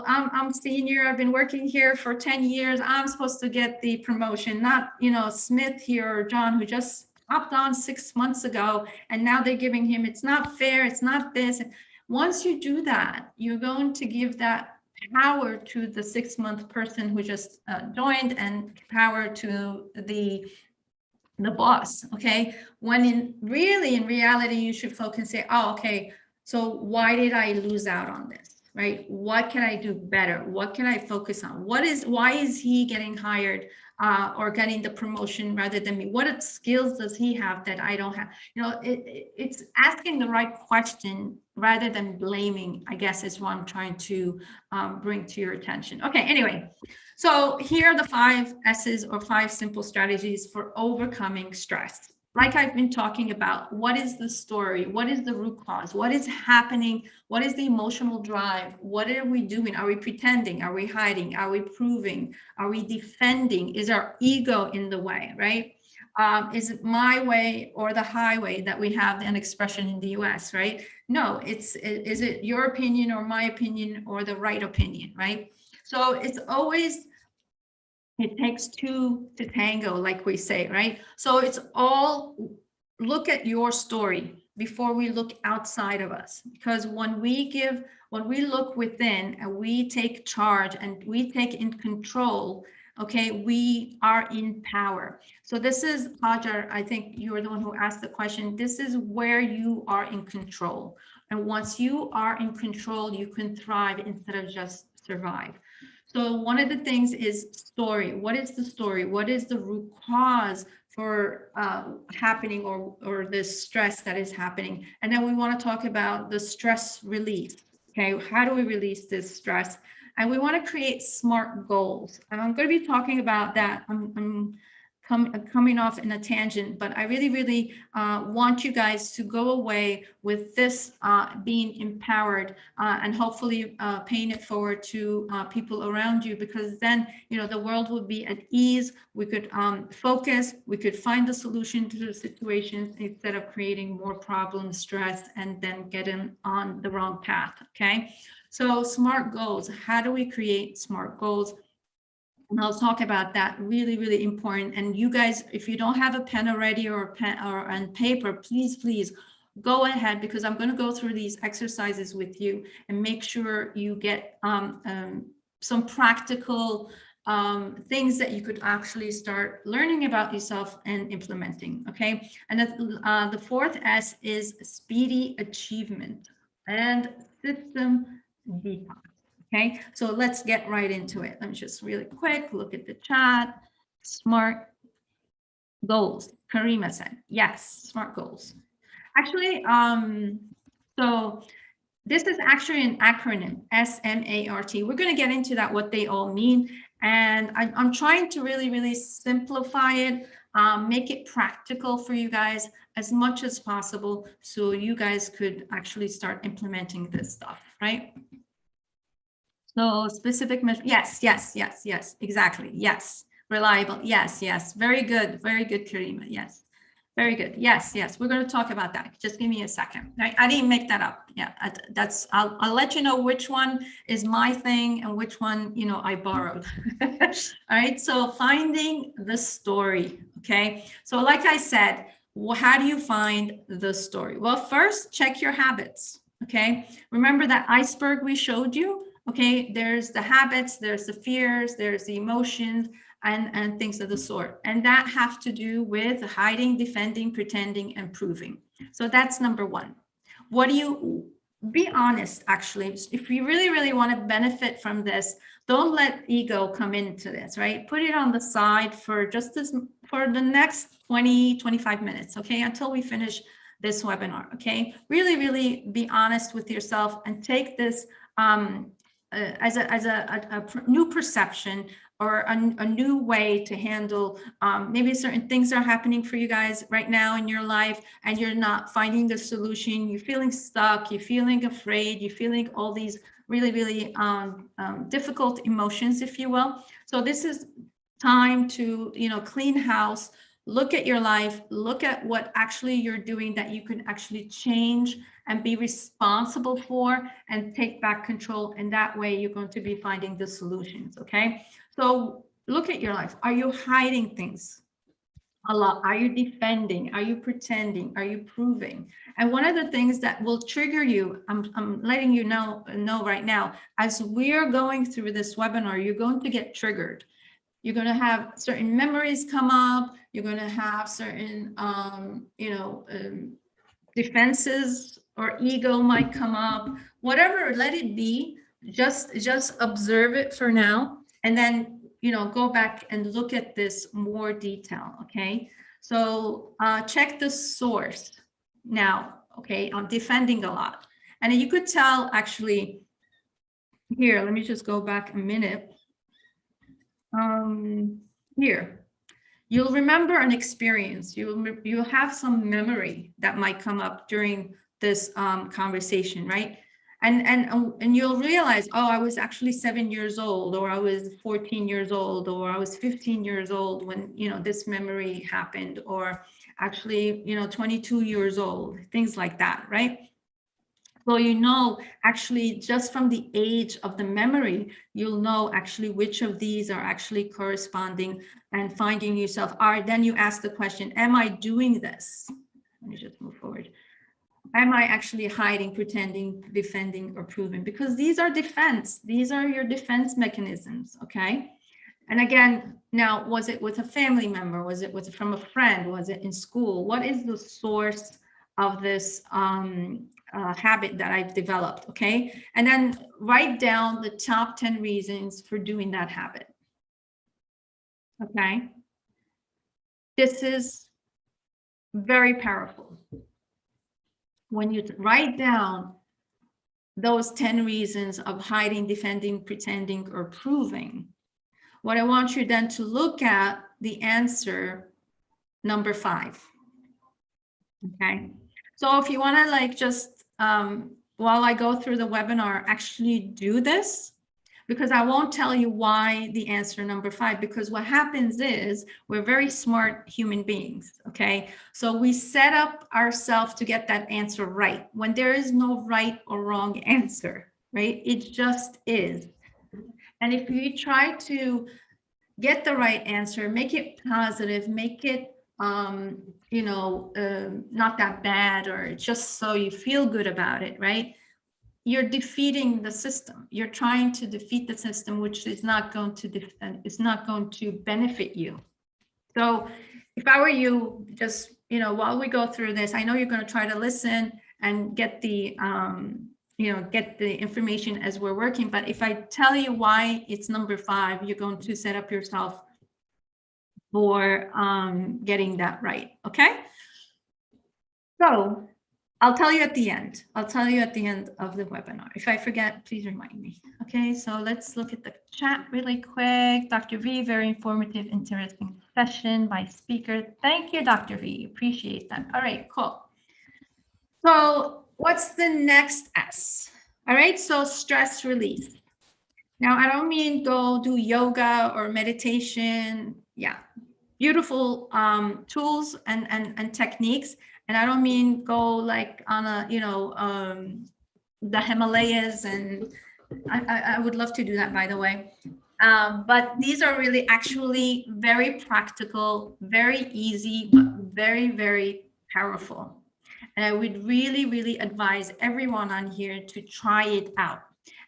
I'm senior, I've been working here for 10 years, I'm supposed to get the promotion, not, Smith here or John, who just hopped on 6 months ago, and now they're giving him, it's not fair, it's not this. Once you do that, you're going to give that power to the 6-month person who just joined, and power to the the boss, okay? When in reality, you should focus and say, oh, okay, so why did I lose out on this, right? What can I do better? What can I focus on? Why is he getting hired or getting the promotion rather than me? What skills does he have that I don't have? You know, it's asking the right question rather than blaming, I guess, is what I'm trying to bring to your attention. Okay, anyway. So here are the 5 S's, or 5 simple strategies for overcoming stress. Like I've been talking about, what is the story? What is the root cause? What is happening? What is the emotional drive? What are we doing? Are we pretending? Are we hiding? Are we proving? Are we defending? Is our ego in the way, right? Is it my way or the highway that we have an expression in the US, right? No, is it your opinion or my opinion or the right opinion, right? So it's always, it takes 2 to tango, like we say, right? So it's all, look at your story before we look outside of us, because when we look within and we take charge and we take in control, okay, we are in power. So this is, Hajar, I think you were the one who asked the question. This is where you are in control. And once you are in control, you can thrive instead of just survive. So one of the things is story. What is the story? What is the root cause for happening or this stress that is happening? And then we want to talk about the stress release. Okay, how do we release this stress? And we want to create SMART goals. And I'm going to be talking about that. I'm coming off in a tangent, but I really want you guys to go away with this being empowered and hopefully paying it forward to people around you, because then, you know, the world would be at ease. We could focus, we could find the solution to the situations instead of creating more problems, stress, and then getting on the wrong path, okay? So SMART goals, how do we create SMART goals? And I'll talk about that, really important. And you guys, if you don't have a pen already or a pen or on paper, please go ahead, because I'm going to go through these exercises with you and make sure you get some practical things that you could actually start learning about yourself and implementing. Okay. And the 4th S is speedy achievement and system detox. Okay, so let's get right into it. Let me just really quick look at the chat. SMART goals. Karima said, yes, SMART goals. Actually, so this is actually an acronym, SMART. We're going to get into that, what they all mean. And I'm trying to really simplify it, make it practical for you guys as much as possible, so you guys could actually start implementing this stuff, right? So specific measure, yes, exactly, yes. Reliable, yes. Very good, Karima, yes. Very good, yes. We're going to talk about that. Just give me a second. I didn't make that up. Yeah, I'll let you know which one is my thing and which one, you know, I borrowed. All right, so finding the story, okay? So like I said, how do you find the story? Well, first, check your habits, okay? Remember that iceberg we showed you? Okay, there's the habits, there's the fears, there's the emotions, and things of the sort. And that have to do with hiding, defending, pretending, and proving. So that's number 1. What do you, be honest, actually, if you really want to benefit from this, don't let ego come into this, right? Put it on the side for for the next 20-25 minutes, okay, until we finish this webinar, okay? Really be honest with yourself and take this as a new perception, or a new way to handle maybe certain things are happening for you guys right now in your life, and you're not finding the solution. You're feeling stuck, you're feeling afraid, you're feeling all these really difficult emotions, if you will. So this is time to, you know, clean house, look at your life, look at what actually you're doing that you can actually change and be responsible for, and take back control. And that way you're going to be finding the solutions, okay? So look at your life. Are you hiding things a lot? Are you defending? Are you pretending? Are you proving? And one of the things that will trigger you, I'm letting you know right now, as we're going through this webinar, you're going to get triggered. You're going to have certain memories come up. You're going to have certain, defenses or ego might come up. Whatever, let it be. Just observe it for now, and then go back and look at this more detail. Okay, so check the source now. Okay, I'm defending a lot, and you could tell actually. Here, let me just go back a minute. Here, you'll remember an experience. You'll have some memory that might come up during this conversation, right? And you'll realize, oh, I was actually 7 years old, or I was 14 years old, or I was 15 years old when this memory happened, or actually 22 years old, things like that, right? So actually just from the age of the memory, you'll know actually which of these are actually corresponding, and finding yourself. All right, then you ask the question, am I doing this? Let me just move forward. Am I actually hiding, pretending, defending, or proving? Because these are defense. These are your defense mechanisms, okay? And again, now, was it with a family member? Was it from a friend? Was it in school? What is the source of this habit that I've developed, okay? And then write down the top 10 reasons for doing that habit, okay? This is very powerful. When you write down those 10 reasons of hiding, defending, pretending, or proving, what I want you then to look at the answer number 5, okay? So if you want to just while I go through the webinar, actually do this, because I won't tell you why the answer number 5, because what happens is we're very smart human beings, okay? So we set up ourselves to get that answer right, when there is no right or wrong answer, right? It just is. And if you try to get the right answer, make it positive, make it not that bad, or just so you feel good about it, right? You're defeating the system. You're trying to defeat the system, which is not going to benefit you. So if I were you, just while we go through this, I know you're going to try to listen and get the get the information as we're working, but if I tell you why it's number 5, you're going to set up yourself for getting that right, okay? So I'll tell you at the end. I'll tell you at the end of the webinar. If I forget, please remind me. Okay, so let's look at the chat really quick. Dr. V, very informative, interesting session by speaker. Thank you, Dr. V. Appreciate that. All right, cool. So what's the next S? All right, so stress release. Now, I don't mean go do yoga or meditation. Yeah, beautiful tools and techniques. And I don't mean go like on a, the Himalayas, and I would love to do that, by the way. But these are really actually very practical, very easy, but very, very powerful. And I would really, really advise everyone on here to try it out,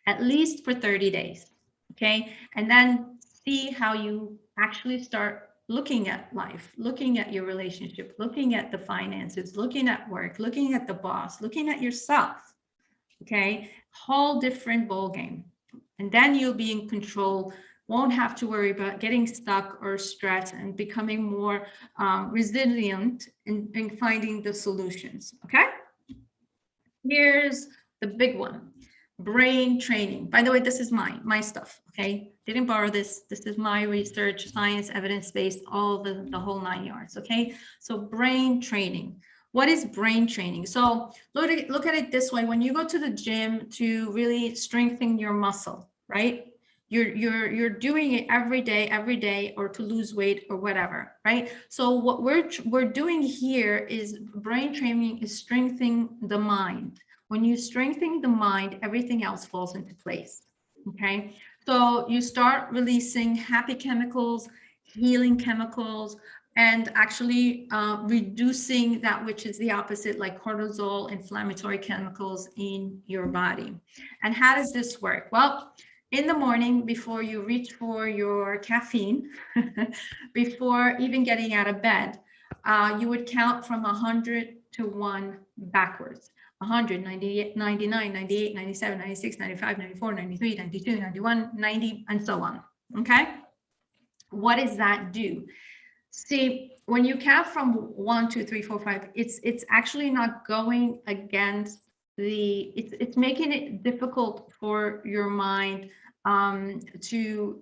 at least for 30 days, okay? And then see how you actually start looking at life, looking at your relationship, looking at the finances, looking at work, looking at the boss, looking at yourself, okay? Whole different ball game. And then you'll be in control, won't have to worry about getting stuck or stressed, and becoming more resilient in finding the solutions, okay? Here's the big one, brain training. By the way, this is my stuff, okay? Didn't borrow this. This is my research, science, evidence-based, all the whole 9 yards, okay? So brain training. What is brain training? So look at it this way. When you go to the gym to really strengthen your muscle, right? You're doing it every day, or to lose weight or whatever, right? So what we're doing here is brain training is strengthening the mind. When you strengthen the mind, everything else falls into place, okay? So you start releasing happy chemicals, healing chemicals, and actually reducing that which is the opposite, like cortisol, inflammatory chemicals in your body. And how does this work? Well, in the morning before you reach for your caffeine, before even getting out of bed, you would count from 100 to 1 backwards. 100, 98, 99, 98, 97, 96, 95, 94, 93, 92, 91, 90, and so on. Okay? What does that do? See, when you count from 1, 2, 3, 4, 5, it's actually not going against it's making it difficult for your mind to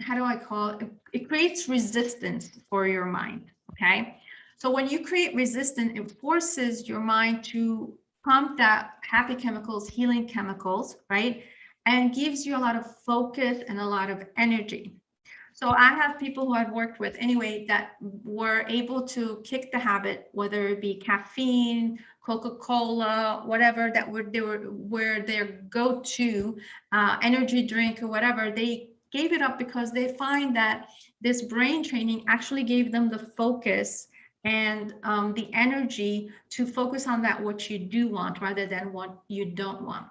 how do I call it? It creates resistance for your mind. Okay. So when you create resistance, it forces your mind to pump that happy chemicals, healing chemicals, right? And gives you a lot of focus and a lot of energy. So I have people who I've worked with anyway that were able to kick the habit, whether it be caffeine, Coca-Cola, whatever that were their go-to energy drink or whatever. They gave it up because they find that this brain training actually gave them the focus and the energy to focus on that what you do want rather than what you don't want.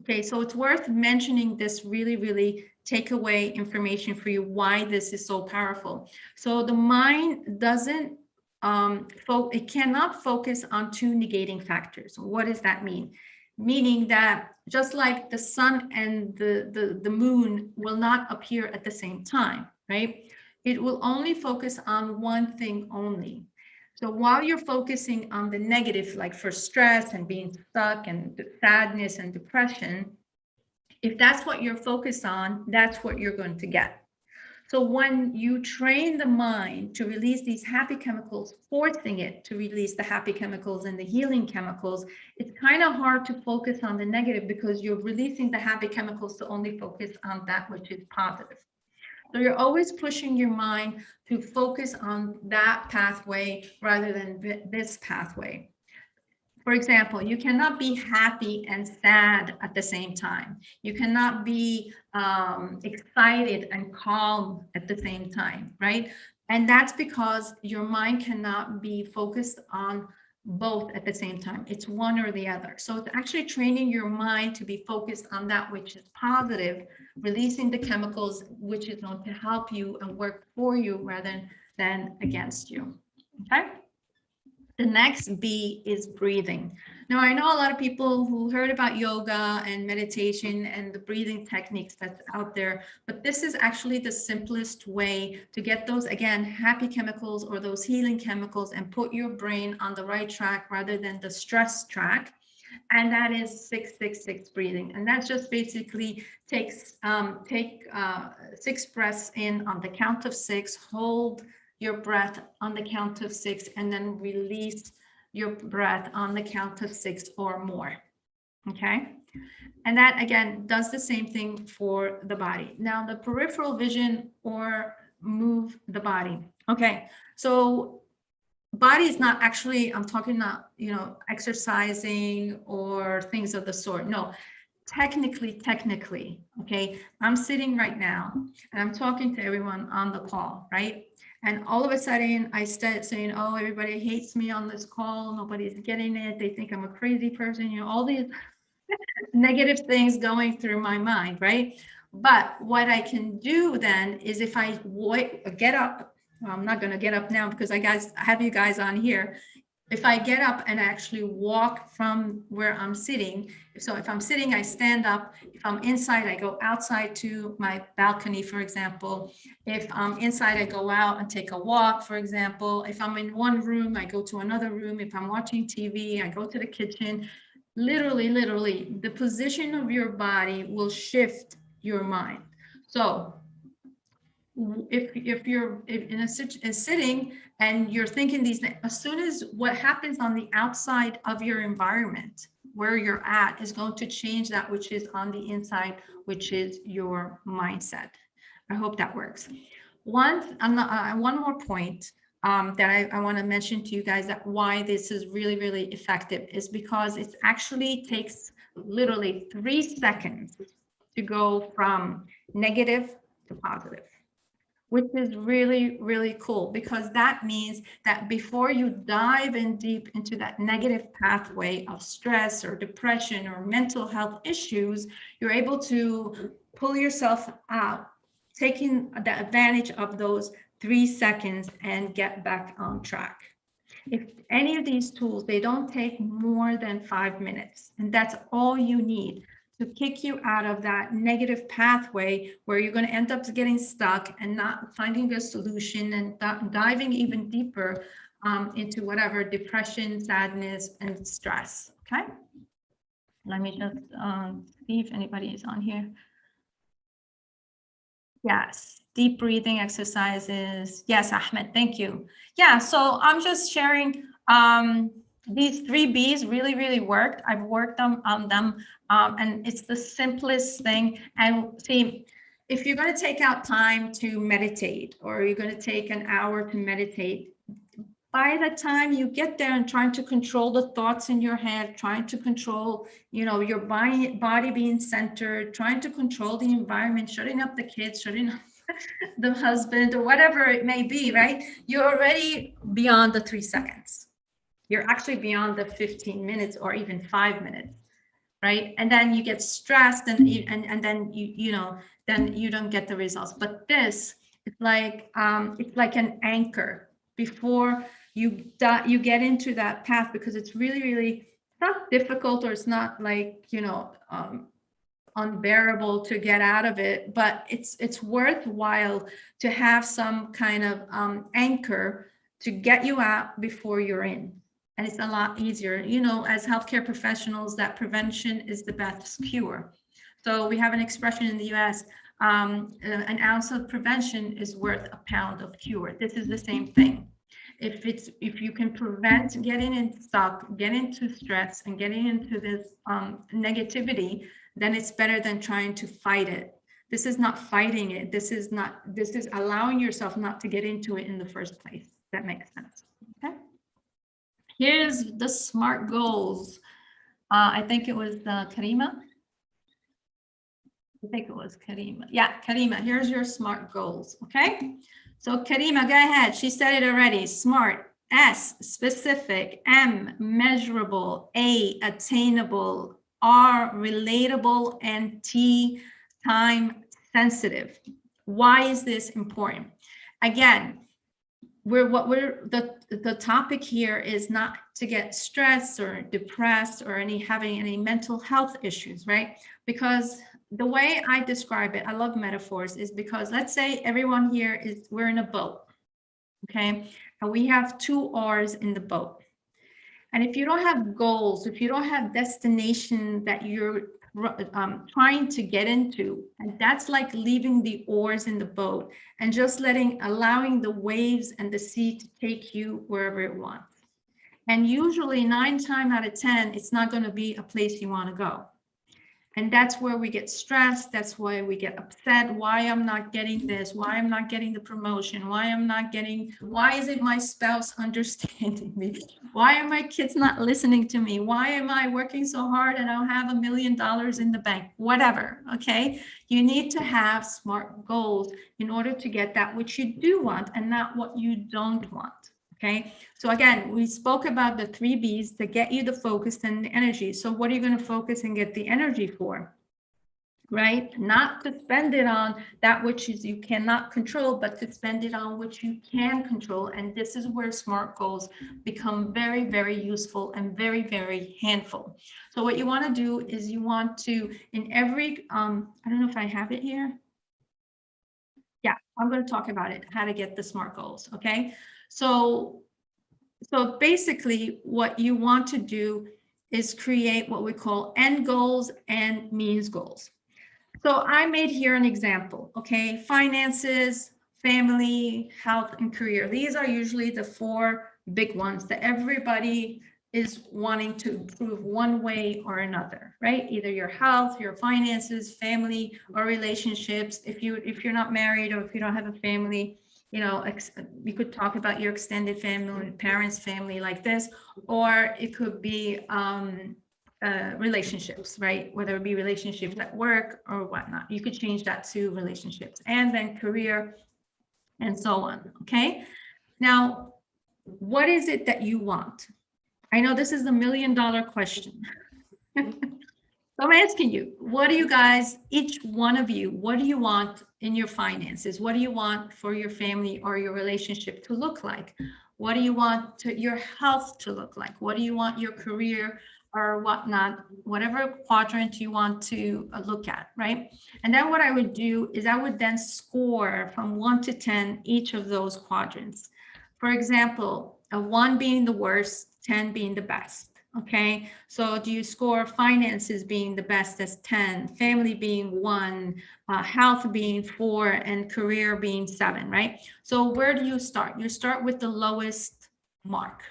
Okay, so it's worth mentioning this really takeaway information for you, why this is so powerful. So the mind doesn't, it cannot focus on two negating factors. What does that mean? Meaning that just like the sun and the moon will not appear at the same time, right? It will only focus on one thing only. So while you're focusing on the negative, like for stress and being stuck and sadness and depression, if that's what you're focused on, that's what you're going to get. So when you train the mind to release these happy chemicals, forcing it to release the happy chemicals and the healing chemicals, it's kind of hard to focus on the negative because you're releasing the happy chemicals to only focus on that which is positive. So you're always pushing your mind to focus on that pathway rather than this pathway. For example, you cannot be happy and sad at the same time. You cannot be excited and calm at the same time, right? And that's because your mind cannot be focused on both at the same time. It's one or the other. So it's actually training your mind to be focused on that which is positive, releasing the chemicals which is going to help you and work for you rather than against you. Okay. The next B is breathing. Now, I know a lot of people who heard about yoga and meditation and the breathing techniques that's out there, but this is actually the simplest way to get those, again, happy chemicals or those healing chemicals and put your brain on the right track rather than the stress track. And that is 6-6-6 breathing. And that just basically take 6 breaths in on the count of 6, hold your breath on the count of 6, and then release your breath on the count of 6 or more. Okay. And that again does the same thing for the body. Now the peripheral vision or move the body. Okay. So body is not actually, I'm talking not, exercising or things of the sort. No, technically, okay. I'm sitting right now and I'm talking to everyone on the call, right? And all of a sudden I start saying, oh, everybody hates me on this call. Nobody's getting it. They think I'm a crazy person, all these negative things going through my mind, right? But what I can do then is if I get up, well, I'm not going to get up now because I have you guys on here. If I get up and actually walk from where I'm sitting, so if I'm sitting, I stand up. If I'm inside, I go outside to my balcony, for example. If I'm inside, I go out and take a walk, for example. If I'm in one room, I go to another room. If I'm watching TV, I go to the kitchen. Literally, the position of your body will shift your mind. So if you're in a sitting and you're thinking these things, as soon as what happens on the outside of your environment where you're at is going to change that which is on the inside, which is your mindset. I hope that works. One more point that I want to mention to you guys, that why this is really effective is because it actually takes literally 3 seconds to go from negative to positive. which is really, really cool, because that means that before you dive in deep into that negative pathway of stress or depression or mental health issues, you're able to pull yourself out, taking the advantage of those 3 seconds and get back on track. If any of these tools, they don't take more than 5 minutes, and that's all you need to kick you out of that negative pathway where you're going to end up getting stuck and not finding a solution and diving even deeper into whatever depression, sadness, and stress. Okay. Let me just see if anybody is on here. Yes, deep breathing exercises. Yes, Ahmed, thank you. Yeah, so I'm just sharing these 3 Bs really, really worked. I've worked on them, and it's the simplest thing. And see, if you're going to take out time to meditate, or you're going to take an hour to meditate, by the time you get there and trying to control the thoughts in your head, trying to control, your body being centered, trying to control the environment, shutting up the kids, shutting up the husband, or whatever it may be, right? You're already beyond the 3 seconds. You're actually beyond the 15 minutes or even 5 minutes, right? And then you get stressed, and then then you don't get the results. But this, it's like an anchor before you get into that path, because it's really, really not difficult, or it's not like unbearable to get out of it, but it's worthwhile to have some kind of anchor to get you out before you're in. And it's a lot easier, as healthcare professionals, that prevention is the best cure. So we have an expression in the US, an ounce of prevention is worth a pound of cure. This is the same thing. If you can prevent getting in stuck, getting into stress, and getting into this negativity, then it's better than trying to fight it. This is not fighting it. This is allowing yourself not to get into it in the first place. That makes sense. Okay. Here's the SMART goals. I think it was Karima. I think it was Karima. Yeah, Karima, here's your SMART goals. Okay. So Karima, go ahead. She said it already. SMART. S, specific. M, measurable. A, attainable. R, relatable. And T, time sensitive. Why is this important? Again, the topic here is not to get stressed or depressed or having any mental health issues, right? Because the way I describe it, I love metaphors, is because let's say everyone here we're in a boat, okay? And we have 2 oars in the boat. And if you don't have goals, if you don't have destination that you're trying to get into, and that's like leaving the oars in the boat and just allowing the waves and the sea to take you wherever it wants. And usually 9 times out of 10, it's not going to be a place you want to go. And that's where we get stressed. That's why we get upset. Why I'm not getting this? Why I'm not getting the promotion? Why isn't my spouse understanding me? Why are my kids not listening to me? Why am I working so hard and I don't have $1 million in the bank? Whatever, okay? You need to have SMART goals in order to get that which you do want and not what you don't want. Okay, so again, we spoke about the 3 Bs to get you the focus and the energy. So what are you going to focus and get the energy for? Right? Not to spend it on that which you cannot control, but to spend it on which you can control. And this is where SMART goals become very, very useful and very, very handful. So what you want to do is you want to, in every, I don't know if I have it here. Yeah, I'm going to talk about it, how to get the SMART goals. Okay. So basically what you want to do is create what we call end goals and means goals. So I made here an example, okay? Finances, family, health, and career. These are usually the 4 big ones that everybody is wanting to improve one way or another, right? Either your health, your finances, family, or relationships. If you're not married, or if you don't have a family, you could talk about your extended family, parents' family, like this, or it could be relationships, right? Whether it be relationships at work or whatnot. You could change that to relationships. And then career, and so on. Okay. Now, what is it that you want? I know this is the $1 million question. So I'm asking you, what do you guys, each one of you, what do you want in your finances? What do you want for your family or your relationship to look like? What do you want your health to look like? What do you want your career or whatnot, whatever quadrant you want to look at, right? And then what I would do is I would then score from 1 to 10 each of those quadrants. For example, a 1 being the worst, 10 being the best. Okay, so do you score finances being the best as 10, family being 1, health being 4, and career being 7, right? So where do you start? You start with the lowest mark.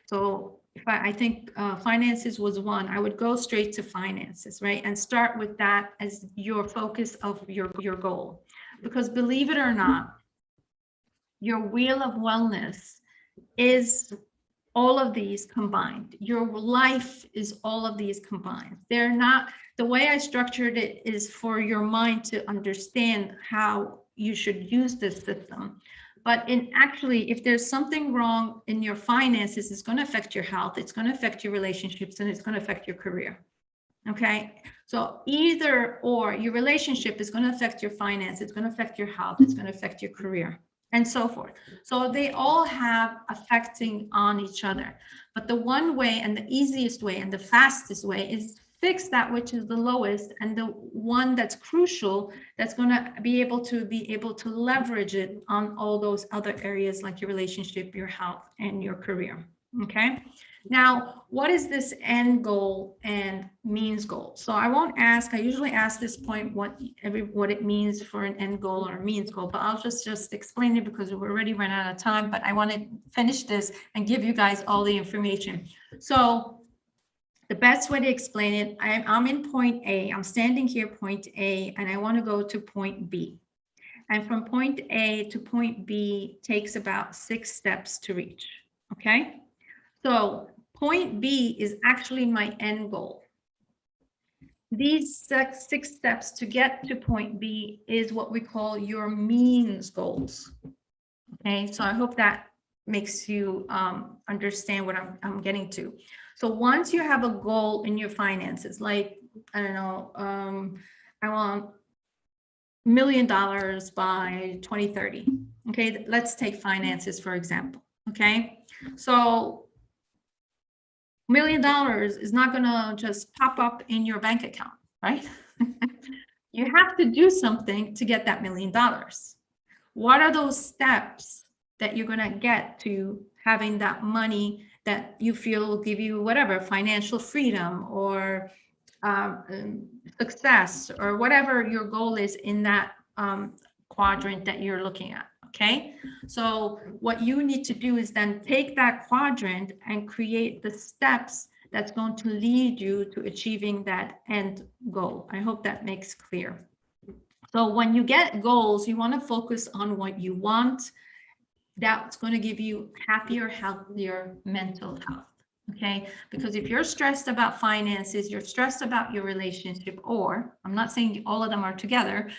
So if I think finances was 1, I would go straight to finances, right? And start with that as your focus of your goal. Because believe it or not, your wheel of wellness is all of these combined. Your life is all of these combined. They're not, the way I structured it is for your mind to understand how you should use this system. But in actually, if there's something wrong in your finances, it's going to affect your health, it's going to affect your relationships, and it's going to affect your career. Okay, so either or, your relationship is going to affect your finance, it's going to affect your health, it's going to affect your career, and so forth. So they all have affecting on each other. But the one way and the easiest way and the fastest way is fix that which is the lowest, and the one that's crucial, that's going to be able to leverage it on all those other areas like your relationship, your health, and your career. Okay. Now, what is this end goal and means goal? So I won't ask, I usually ask this point what it means for an end goal or a means goal, but I'll just explain it because we're already run out of time, but I want to finish this and give you guys all the information. So the best way to explain it, I'm in point A, I'm standing here point A, and I want to go to point B. And from point A to point B takes about 6 steps to reach, okay? So point B is actually my end goal. These 6 steps to get to point B is what we call your means goals. Okay, so I hope that makes you understand what I'm getting to. So once you have a goal in your finances, like, I don't know, I want $1 million by 2030. Okay, let's take finances, for example. Okay, so $1 million is not going to just pop up in your bank account, right? You have to do something to get that $1 million. What are those steps that you're going to get to having that money that you feel will give you whatever, financial freedom or success or whatever your goal is in that quadrant that you're looking at? Okay, so what you need to do is then take that quadrant and create the steps that's going to lead you to achieving that end goal. I hope that makes clear. So when you get goals, you want to focus on what you want. That's going to give you happier, healthier mental health. Okay, because if you're stressed about finances, you're stressed about your relationship, or I'm not saying all of them are together,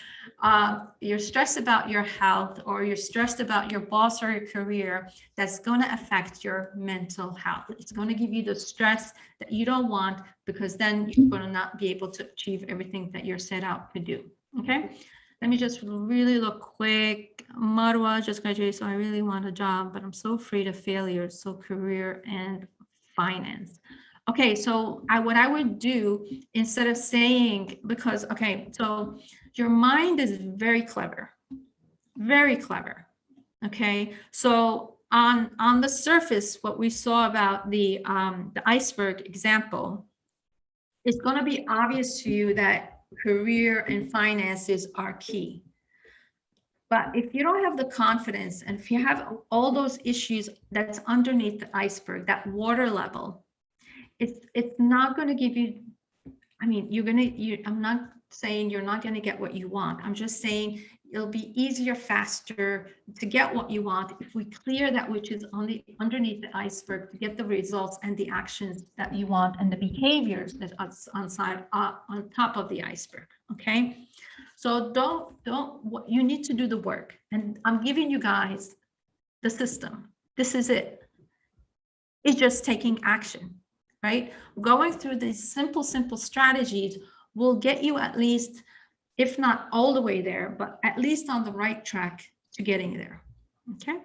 you're stressed about your health, or you're stressed about your boss or your career, that's going to affect your mental health. It's going to give you the stress that you don't want, because then you're going to not be able to achieve everything that you're set out to do. Okay, let me just really look quick. Marwa just graduated, so I really want a job, but I'm so afraid of failure. So career and finance. Okay, so what I would do instead of saying, because, okay, so your mind is very clever, very clever. Okay, so on the surface, what we saw about the iceberg example, it's going to be obvious to you that career and finances are key. But if you don't have the confidence, and if you have all those issues that's underneath the iceberg, that water level, it's not going to give you, I mean, I'm not saying you're not going to get what you want. I'm just saying it'll be easier, faster to get what you want if we clear that which is underneath the iceberg to get the results and the actions that you want and the behaviors that are on top of the iceberg. Okay. So you need to do the work. And I'm giving you guys the system. This is it. It's just taking action, right? Going through these simple strategies will get you at least, if not all the way there, but at least on the right track to getting there, okay?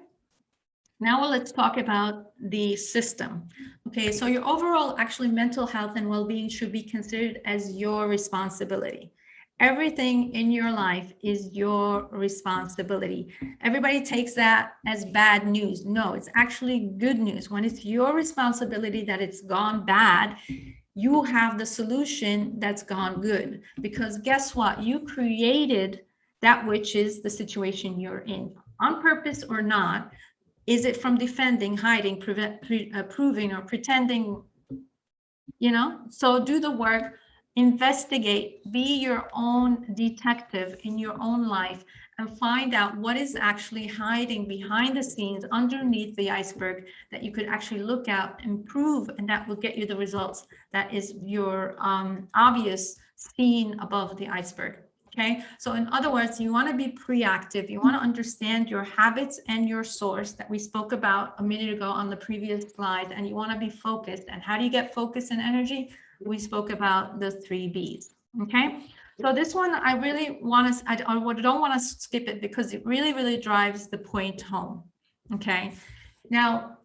Now let's talk about the system. Okay, so your overall actually mental health and well-being should be considered as your responsibility. Everything in your life is your responsibility. Everybody takes that as bad news. No, it's actually good news. When it's your responsibility that it's gone bad, you have the solution that's gone good. Because guess what? You created that which is the situation you're in, on purpose or not. Is it from defending, hiding, proving, or pretending? You know, so do the work, investigate, be your own detective in your own life, and find out what is actually hiding behind the scenes, underneath the iceberg, that you could actually look at, improve, and that will get you the results. That is your obvious scene above the iceberg. Okay, so in other words, you want to be proactive. You want to understand your habits and your source that we spoke about a minute ago on the previous slide, and you want to be focused. And how do you get focus and energy? We spoke about the 3 B's. Okay, so this one I really want to, I don't want to skip it because it really drives the point home. Okay, now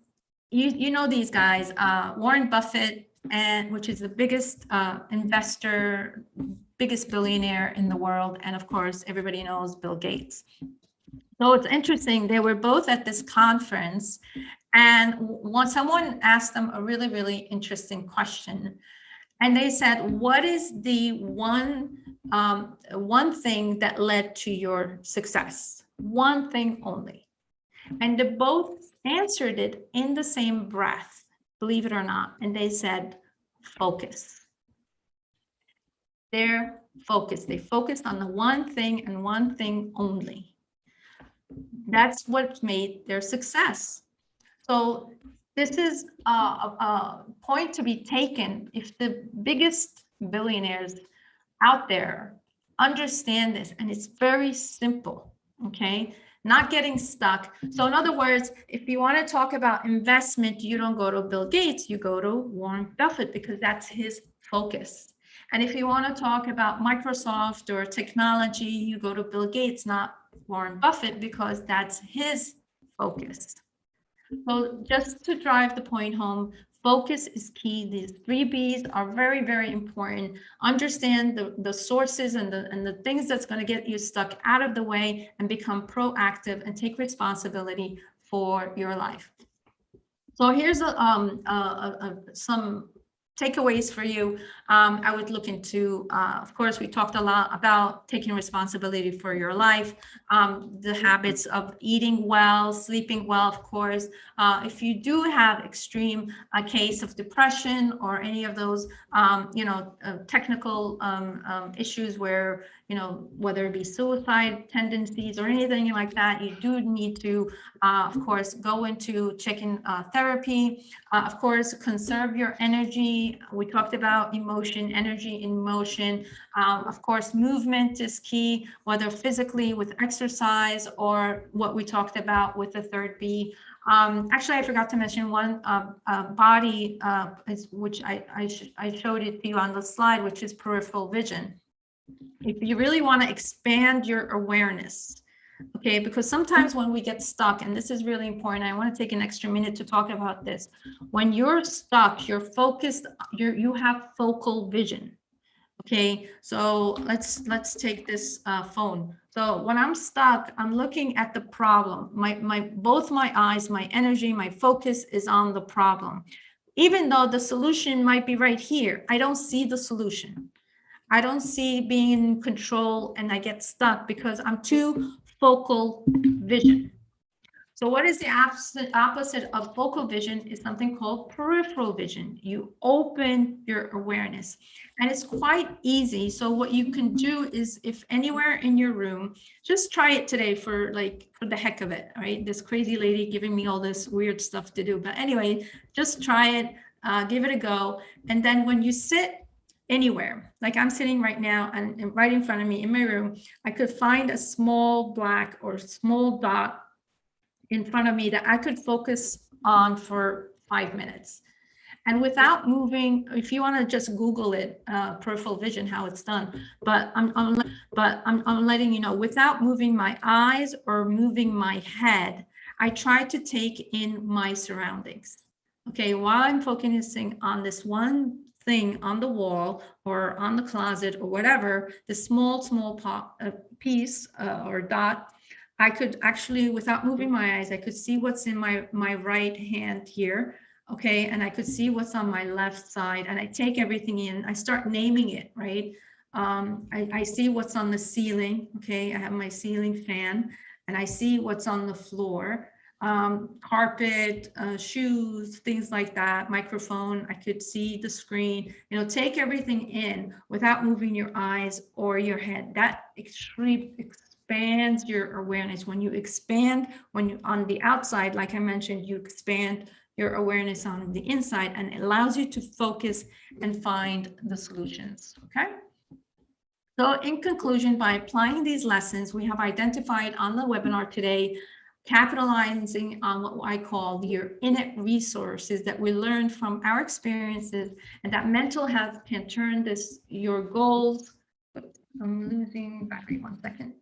you know these guys, Warren Buffett, and which is the biggest investor, biggest billionaire in the world, and of course everybody knows Bill Gates. So it's interesting, they were both at this conference, and someone asked them a really interesting question, and they said, what is the one thing that led to your success? One thing only. And they both answered it in the same breath, believe it or not, and they said focus. They're focused. They focused on the one thing and one thing only. That's what made their success. So this is a point to be taken. If the biggest billionaires out there understand this, and it's very simple, okay? Not getting stuck. So in other words, if you want to talk about investment, you don't go to Bill Gates, you go to Warren Buffett, because that's his focus. And if you want to talk about Microsoft or technology, you go to Bill Gates, not Warren Buffett, because that's his focus. So just to drive the point home, focus is key. These 3 B's are very important. Understand the sources and the things that's going to get you stuck out of the way, and become proactive and take responsibility for your life. So here's some takeaways for you. I would look into, of course, we talked a lot about taking responsibility for your life, the habits of eating well, sleeping well, of course. If you do have extreme case of depression or any of those, technical issues where, whether it be suicide tendencies or anything like that, you do need to, of course, go into checking therapy. Of course, conserve your energy. We talked about emotion, energy in motion. Of course, movement is key, whether physically with exercise or what we talked about with the 3rd B. Actually, I forgot to mention one body, which I showed it to you on the slide, which is peripheral vision. If you really want to expand your awareness, okay, because sometimes when we get stuck, and this is really important, I want to take an extra minute to talk about this. When you're stuck, you're focused, you have focal vision. Okay, so let's take this phone. So when I'm stuck, I'm looking at the problem. Both my eyes, my energy, my focus is on the problem. Even though the solution might be right here, I don't see the solution. I don't see being in control, and I get stuck because I'm too focal vision. So what is the opposite of focal vision is something called peripheral vision. You open your awareness, and it's quite easy. So what you can do is, if anywhere in your room, just try it today for the heck of it, right? This crazy lady giving me all this weird stuff to do. But anyway, just try it, give it a go. And then when you sit anywhere. Like I'm sitting right now and right in front of me in my room, I could find a small black or small dot in front of me that I could focus on for 5 minutes. And without moving, if you want to just Google it, peripheral vision, how it's done, but I'm letting you know, without moving my eyes or moving my head, I try to take in my surroundings. Okay, while I'm focusing on this one thing on the wall or on the closet or whatever, the small piece or dot, I could actually, without moving my eyes, I could see what's in my right hand here. Okay, and I could see what's on my left side, and I take everything in. I start naming it, right? I see what's on the ceiling. Okay, I have my ceiling fan, and I see what's on the floor, carpet, shoes, things like that, microphone. I could see the screen. You know, take everything in without moving your eyes or your head. That expands your awareness. When you expand, when you on the outside, like I mentioned, you expand your awareness on the inside, and it allows you to focus and find the solutions. Okay. So in conclusion, by applying these lessons, we have identified on the webinar today, capitalizing on what I call your innate resources that we learned from our experiences, and that mental health can turn your goals. I'm losing battery, 1 second.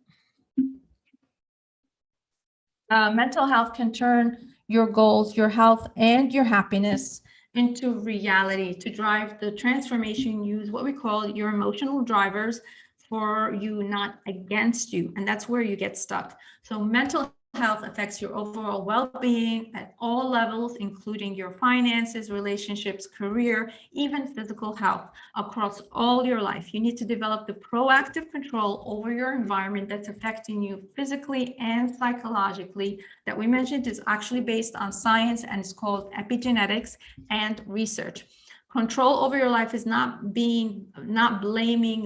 Mental health can turn your goals, your health, and your happiness into reality. To drive the transformation, use what we call your emotional drivers for you, not against you. And that's where you get stuck. So mental health affects your overall well-being at all levels, including your finances, relationships, career, even physical health across all your life. You need to develop the proactive control over your environment that's affecting you physically and psychologically, that we mentioned is actually based on science, and it's called epigenetics and research. Control over your life is not blaming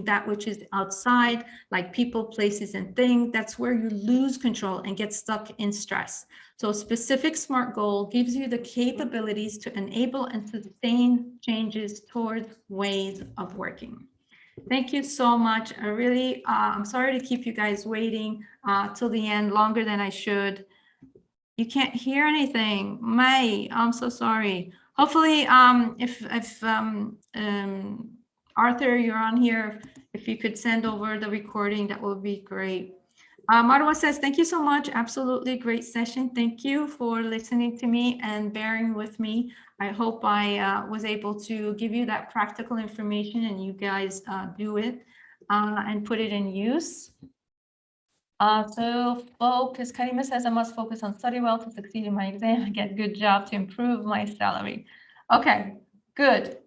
that which is outside, like people, places, and things. That's where you lose control and get stuck in stress. So a specific SMART goal gives you the capabilities to enable and sustain changes towards ways of working. Thank you so much. I really, I'm sorry to keep you guys waiting till the end, longer than I should. You can't hear anything. May, I'm so sorry. Hopefully, if Arthur, you're on here, if you could send over the recording, that would be great. Marwa says, thank you so much. Absolutely great session. Thank you for listening to me and bearing with me. I hope I was able to give you that practical information, and you guys do it and put it in use. So focus, Karima says, I must focus on study well to succeed in my exam and get a good job to improve my salary. Okay, good.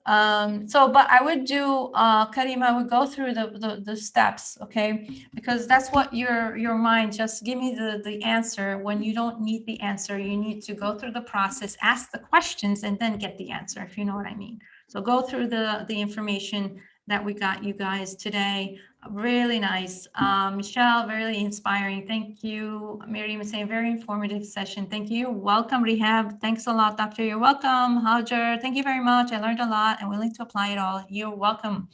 But I would do, Karima, I would go through the steps, okay? Because that's what your mind, just give me the answer. When you don't need the answer, you need to go through the process, ask the questions, and then get the answer, if you know what I mean. So go through the information that we got you guys today. Really nice. Michelle, very inspiring. Thank you. Miriam is saying very informative session. Thank you. Welcome, Rehab. Thanks a lot, Doctor. You're welcome. Hajar, thank you very much. I learned a lot and willing to apply it all. You're welcome.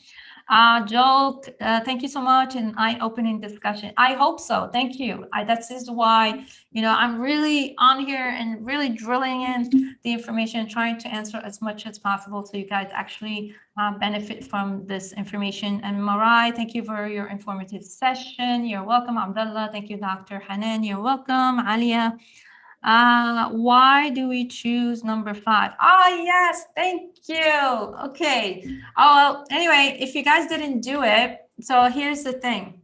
Joel, thank you so much. An eye-opening discussion. I hope so. Thank you. That is why, you know, I'm really on here and really drilling in the information, trying to answer as much as possible so you guys actually benefit from this information. And Marai, thank you for your informative session. You're welcome. Abdullah, thank you, Dr. Hanan. You're welcome. Alia. Why do we choose number 5? Yes, thank you. Okay. Well, anyway, if you guys didn't do it, so here's the thing.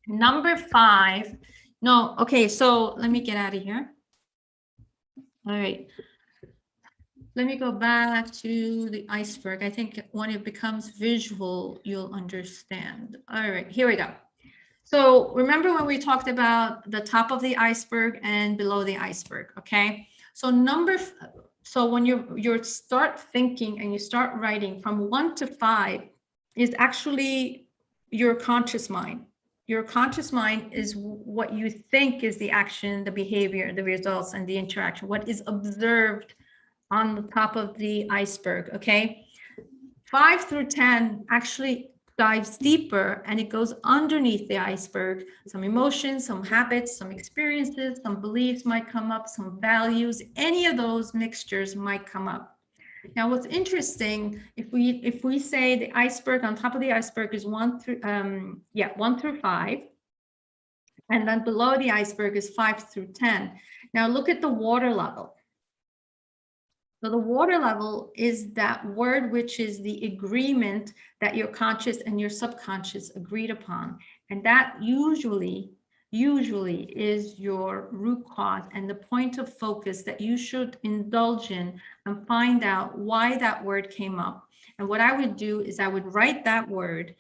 Number 5. No, okay, so let me get out of here. All right. Let me go back to the iceberg. I think when it becomes visual, you'll understand. All right, here we go. So remember when we talked about the top of the iceberg and below the iceberg, okay? So when you start thinking and you start writing from 1 to 5 is actually your conscious mind. Your conscious mind is what you think is the action, the behavior, the results, and the interaction, what is observed on the top of the iceberg, okay? 5 through 10 actually dives deeper and it goes underneath the iceberg. Some emotions, some habits, some experiences, some beliefs might come up, some values, any of those mixtures might come up. Now, what's interesting, if we say the iceberg, on top of the iceberg is 1 through 5, and then below the iceberg is 5 through 10. Now look at the water level. So the water level is that word which is the agreement that your conscious and your subconscious agreed upon. And that usually is your root cause and the point of focus that you should indulge in and find out why that word came up. And what I would do is I would write that word,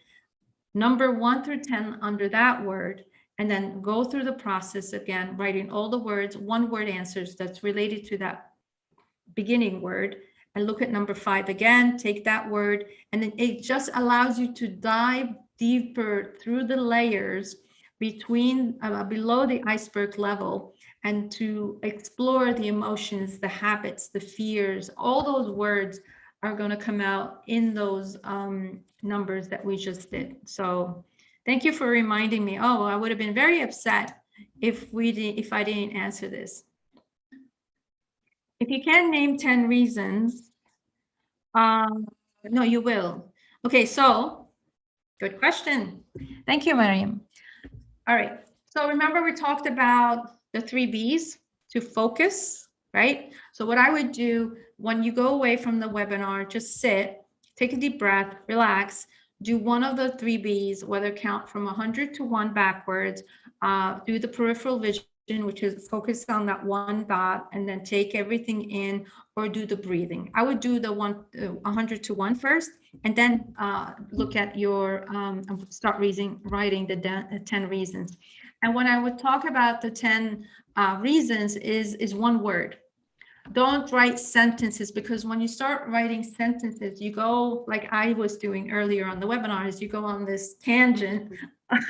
number 1 through 10 under that word, and then go through the process again, writing all the words, one-word answers that's related to that beginning word, and look at number 5 again, take that word, and then it just allows you to dive deeper through the layers between below the iceberg level and to explore the emotions, the habits, the fears. All those words are going to come out in those numbers that we just did. So thank you for reminding me. Oh, I would have been very upset if I didn't answer this. If you can name 10 reasons, no, you will. Okay, so good question. Thank you, Mariam. All right, so remember we talked about the 3 B's to focus, right? So what I would do when you go away from the webinar, just sit, take a deep breath, relax, do one of the 3 B's, whether count from 100 to 1 backwards, do the peripheral vision, which is focused on that one dot, and then take everything in, or do the breathing. I would do the 100 to 1 first, and then look at your, start writing the 10 reasons. And when I would talk about the 10 reasons is one word. Don't write sentences, because when you start writing sentences, you go, like I was doing earlier on the webinars, you go on this tangent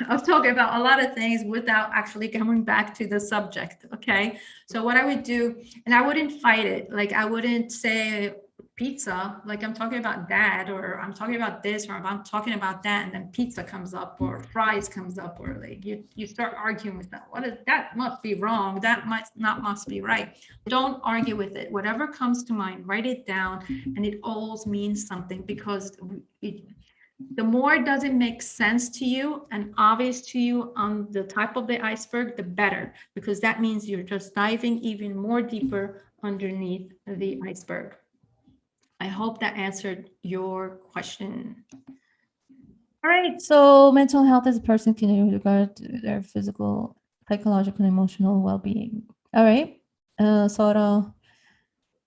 of talking about a lot of things without actually coming back to the subject. Okay, so what I would do, and I wouldn't fight it, like I wouldn't say pizza, like I'm talking about that, or I'm talking about this, or I'm talking about that, and then pizza comes up, or fries comes up, or like you start arguing with that. What is that? Must be wrong. That must be right. Don't argue with it. Whatever comes to mind, write it down, and it all means something, because the more it doesn't make sense to you and obvious to you on the top of the iceberg, the better, because that means you're just diving even more deeper underneath the iceberg. I hope that answered your question. All right, so mental health is a person can regard to their physical, psychological, and emotional well-being. All right, Sora,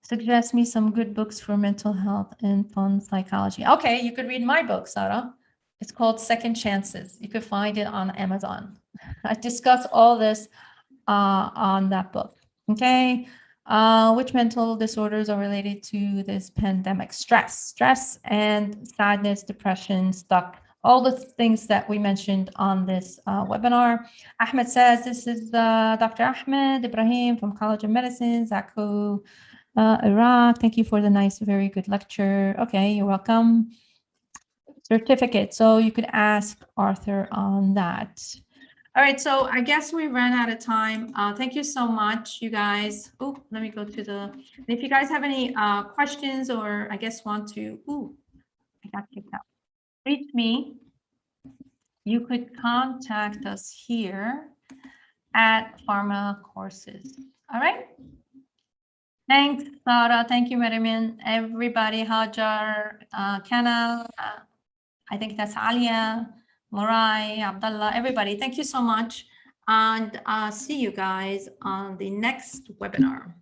suggest me some good books for mental health and fun psychology. Okay, you could read my book, Sara. It's called Second Chances. You could find it on Amazon. I discuss all this on that book. Okay, which mental disorders are related to this pandemic? Stress and sadness, depression, stuck, all the things that we mentioned on this webinar. Ahmed says, this is Dr. Ahmed Ibrahim from College of Medicine, Zaku, Iraq. Thank you for the nice, very good lecture. Okay, you're welcome. Certificate. So you could ask Arthur on that. All right, so I guess we ran out of time. Thank you so much, you guys. Oh, let me go to the, if you guys have any questions, or I guess want to, I got kicked out. Reach me. You could contact us here at Pharma Courses. All right. Thanks, Sara. Thank you, Mariam. Everybody, Hajar, Kana, I think that's Alia, Morai, Abdullah, everybody. Thank you so much. And see you guys on the next webinar.